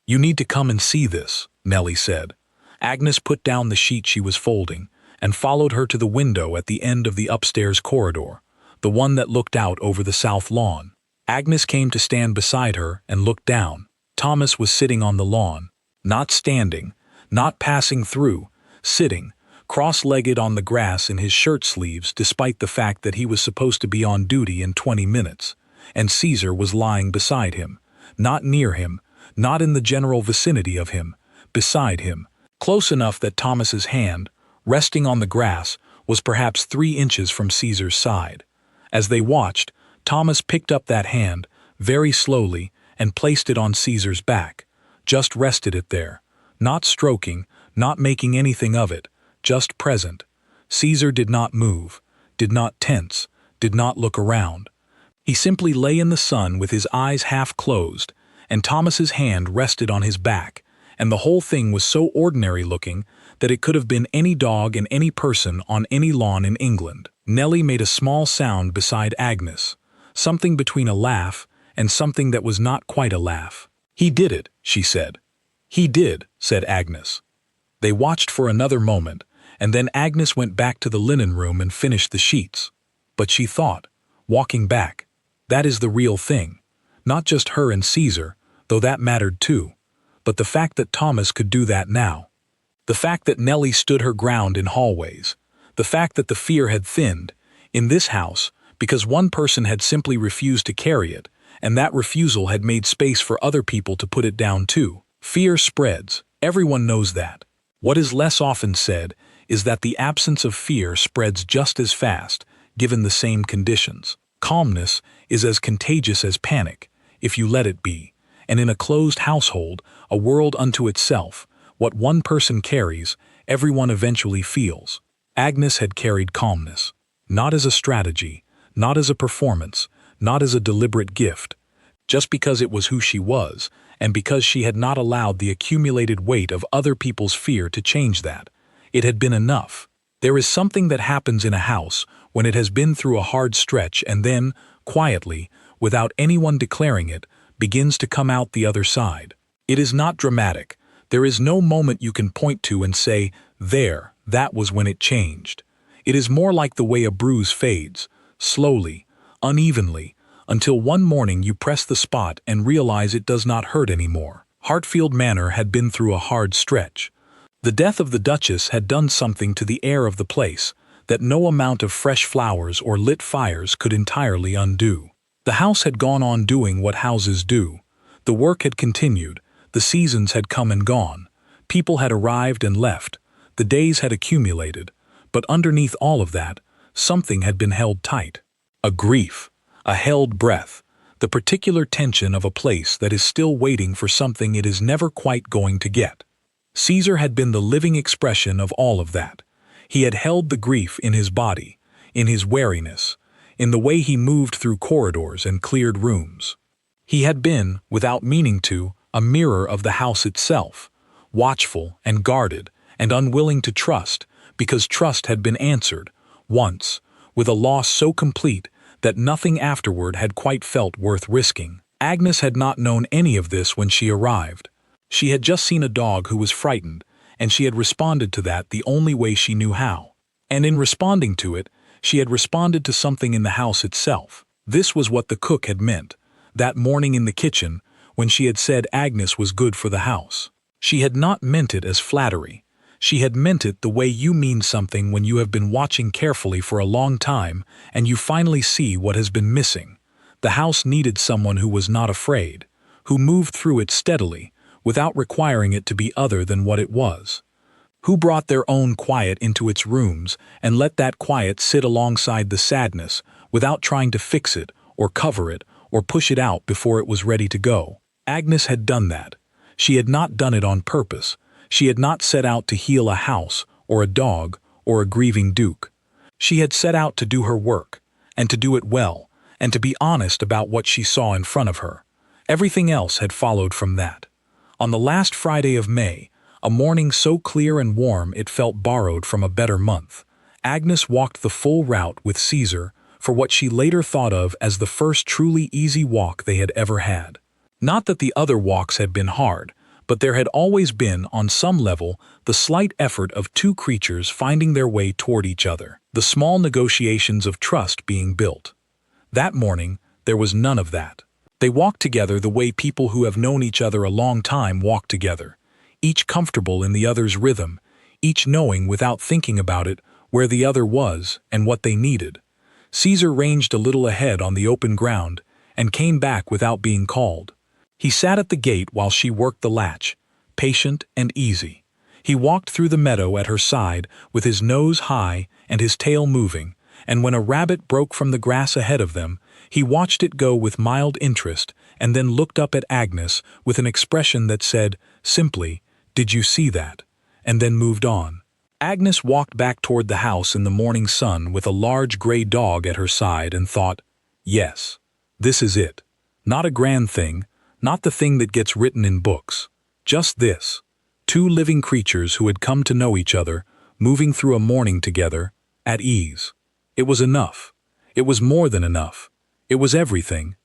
"You need to come and see this," Nellie said. Agnes put down the sheet she was folding and followed her to the window at the end of the upstairs corridor, the one that looked out over the south lawn. Agnes came to stand beside her and looked down. Thomas was sitting on the lawn, not standing, not passing through, sitting, cross-legged on the grass in his shirt sleeves despite the fact that he was supposed to be on duty in 20 minutes, and Caesar was lying beside him, not near him, not in the general vicinity of him, beside him, close enough that Thomas's hand, resting on the grass, was perhaps 3 inches from Caesar's side. As they watched, Thomas picked up that hand, very slowly, and placed it on Caesar's back, just rested it there, not stroking, not making anything of it, just present. Caesar did not move, did not tense, did not look around. He simply lay in the sun with his eyes half closed, and Thomas's hand rested on his back, and the whole thing was so ordinary-looking that it could have been any dog and any person on any lawn in England. Nellie made a small sound beside Agnes, something between a laugh and something that was not quite a laugh. "He did it," she said. "He did," said Agnes. They watched for another moment, and then Agnes went back to the linen room and finished the sheets. But she thought, walking back, that is the real thing. Not just her and Caesar, though that mattered too, but the fact that Thomas could do that now. The fact that Nellie stood her ground in hallways. The fact that the fear had thinned, in this house, because one person had simply refused to carry it, and that refusal had made space for other people to put it down too. Fear spreads, everyone knows that. What is less often said is that the absence of fear spreads just as fast, given the same conditions. Calmness is as contagious as panic, if you let it be, and in a closed household, a world unto itself, what one person carries, everyone eventually feels. Agnes had carried calmness, not as a strategy, not as a performance, not as a deliberate gift, just because it was who she was, and because she had not allowed the accumulated weight of other people's fear to change that. It had been enough. There is something that happens in a house when it has been through a hard stretch and then, quietly, without anyone declaring it, begins to come out the other side. It is not dramatic. There is no moment you can point to and say, there, that was when it changed. It is more like the way a bruise fades, slowly, unevenly, until one morning you press the spot and realize it does not hurt anymore. Hartfield Manor had been through a hard stretch. The death of the Duchess had done something to the air of the place that no amount of fresh flowers or lit fires could entirely undo. The house had gone on doing what houses do. The work had continued, the seasons had come and gone, people had arrived and left, the days had accumulated, but underneath all of that, something had been held tight. A grief, a held breath, the particular tension of a place that is still waiting for something it is never quite going to get. Caesar had been the living expression of all of that. He had held the grief in his body, in his wariness, in the way he moved through corridors and cleared rooms. He had been, without meaning to, a mirror of the house itself, watchful and guarded and unwilling to trust, because trust had been answered, once, with a loss so complete that nothing afterward had quite felt worth risking. Agnes had not known any of this when she arrived. She had just seen a dog who was frightened, and she had responded to that the only way she knew how. And in responding to it, she had responded to something in the house itself. This was what the cook had meant, that morning in the kitchen, when she had said Agnes was good for the house. She had not meant it as flattery. She had meant it the way you mean something when you have been watching carefully for a long time and you finally see what has been missing. The house needed someone who was not afraid, who moved through it steadily, without requiring it to be other than what it was. Who brought their own quiet into its rooms and let that quiet sit alongside the sadness without trying to fix it or cover it or push it out before it was ready to go. Agnes had done that. She had not done it on purpose. She had not set out to heal a house or a dog or a grieving duke. She had set out to do her work, and to do it well, and to be honest about what she saw in front of her. Everything else had followed from that. On the last Friday of May, a morning so clear and warm it felt borrowed from a better month, Agnes walked the full route with Caesar for what she later thought of as the first truly easy walk they had ever had. Not that the other walks had been hard, but there had always been, on some level, the slight effort of two creatures finding their way toward each other, the small negotiations of trust being built. That morning, there was none of that. They walked together the way people who have known each other a long time walk together, each comfortable in the other's rhythm, each knowing without thinking about it where the other was and what they needed. Caesar ranged a little ahead on the open ground and came back without being called. He sat at the gate while she worked the latch, patient and easy. He walked through the meadow at her side with his nose high and his tail moving, and when a rabbit broke from the grass ahead of them, he watched it go with mild interest and then looked up at Agnes with an expression that said, simply, "Did you see that?" and then moved on. Agnes walked back toward the house in the morning sun with a large gray dog at her side and thought, yes, this is it. Not a grand thing, not the thing that gets written in books. Just this. Two living creatures who had come to know each other, moving through a morning together, at ease. It was enough. It was more than enough. It was everything.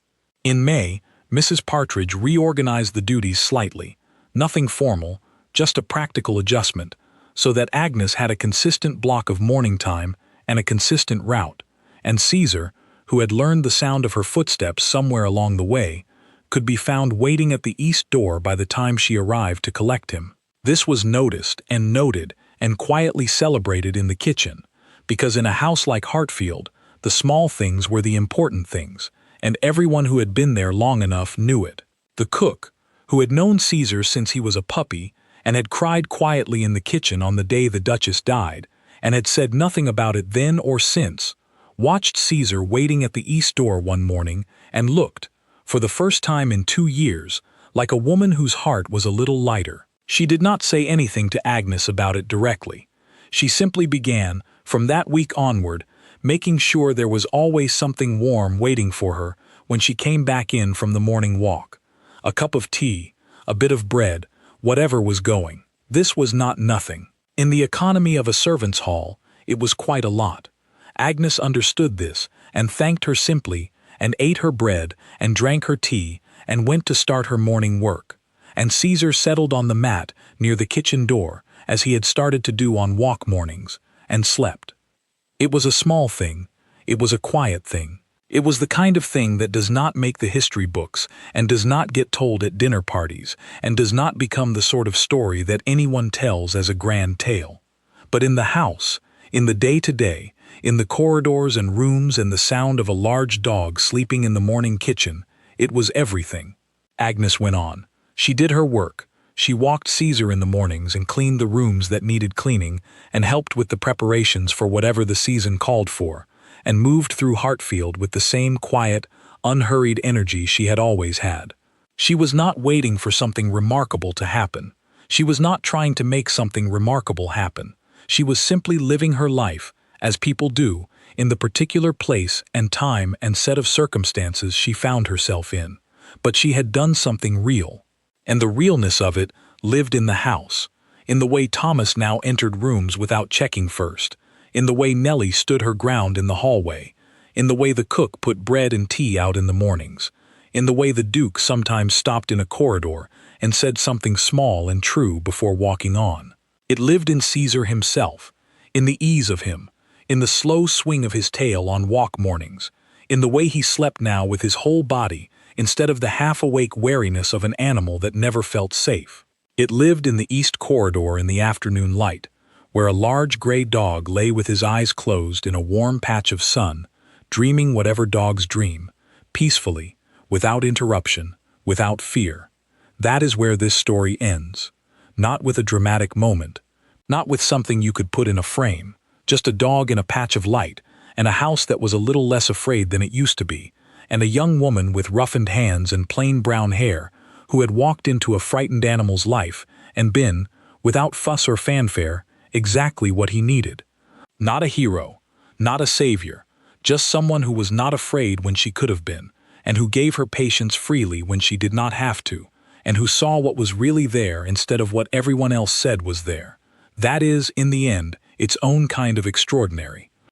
In May, Mrs. Partridge reorganized the duties slightly. Nothing formal, just a practical adjustment, so that Agnes had a consistent block of morning time and a consistent route, and Caesar, who had learned the sound of her footsteps somewhere along the way, could be found waiting at the east door by the time she arrived to collect him. This was noticed and noted and quietly celebrated in the kitchen, because in a house like Hartfield, the small things were the important things, and everyone who had been there long enough knew it. The cook, who had known Caesar since he was a puppy and had cried quietly in the kitchen on the day the Duchess died, and had said nothing about it then or since, watched Caesar waiting at the east door one morning and looked, for the first time in 2 years, like a woman whose heart was a little lighter. She did not say anything to Agnes about it directly. She simply began, from that week onward, making sure there was always something warm waiting for her when she came back in from the morning walk. A cup of tea, a bit of bread, whatever was going. This was not nothing. In the economy of a servants' hall, it was quite a lot. Agnes understood this and thanked her simply, and ate her bread and drank her tea and went to start her morning work. And Caesar settled on the mat near the kitchen door, as he had started to do on walk mornings, and slept. It was a small thing. It was a quiet thing. It was the kind of thing that does not make the history books and does not get told at dinner parties and does not become the sort of story that anyone tells as a grand tale. But in the house, in the day-to-day, In the corridors and rooms and the sound of a large dog sleeping in the morning kitchen, it was everything. Agnes went on. She did her work. She walked Caesar in the mornings and cleaned the rooms that needed cleaning and helped with the preparations for whatever the season called for, and moved through Hartfield with the same quiet, unhurried energy she had always had. She was not waiting for something remarkable to happen. She was not trying to make something remarkable happen. She was simply living her life, as people do, in the particular place and time and set of circumstances she found herself in. But she had done something real. And the realness of it lived in the house, in the way Thomas now entered rooms without checking first, in the way Nellie stood her ground in the hallway, in the way the cook put bread and tea out in the mornings, in the way the Duke sometimes stopped in a corridor and said something small and true before walking on. It lived in Caesar himself, in the ease of him, in the slow swing of his tail on walk mornings, in the way he slept now with his whole body instead of the half-awake wariness of an animal that never felt safe. It lived in the east corridor in the afternoon light, where a large gray dog lay with his eyes closed in a warm patch of sun, dreaming whatever dogs dream, peacefully, without interruption, without fear. That is where this story ends. Not with a dramatic moment, not with something you could put in a frame, just a dog in a patch of light, and a house that was a little less afraid than it used to be, and a young woman with roughened hands and plain brown hair who had walked into a frightened animal's life and been, without fuss or fanfare, exactly what he needed. Not a hero, not a savior, just someone who was not afraid when she could have been, and who gave her patience freely when she did not have to, and who saw what was really there instead of what everyone else said was there. That is, in the end, its own kind of extraordinary.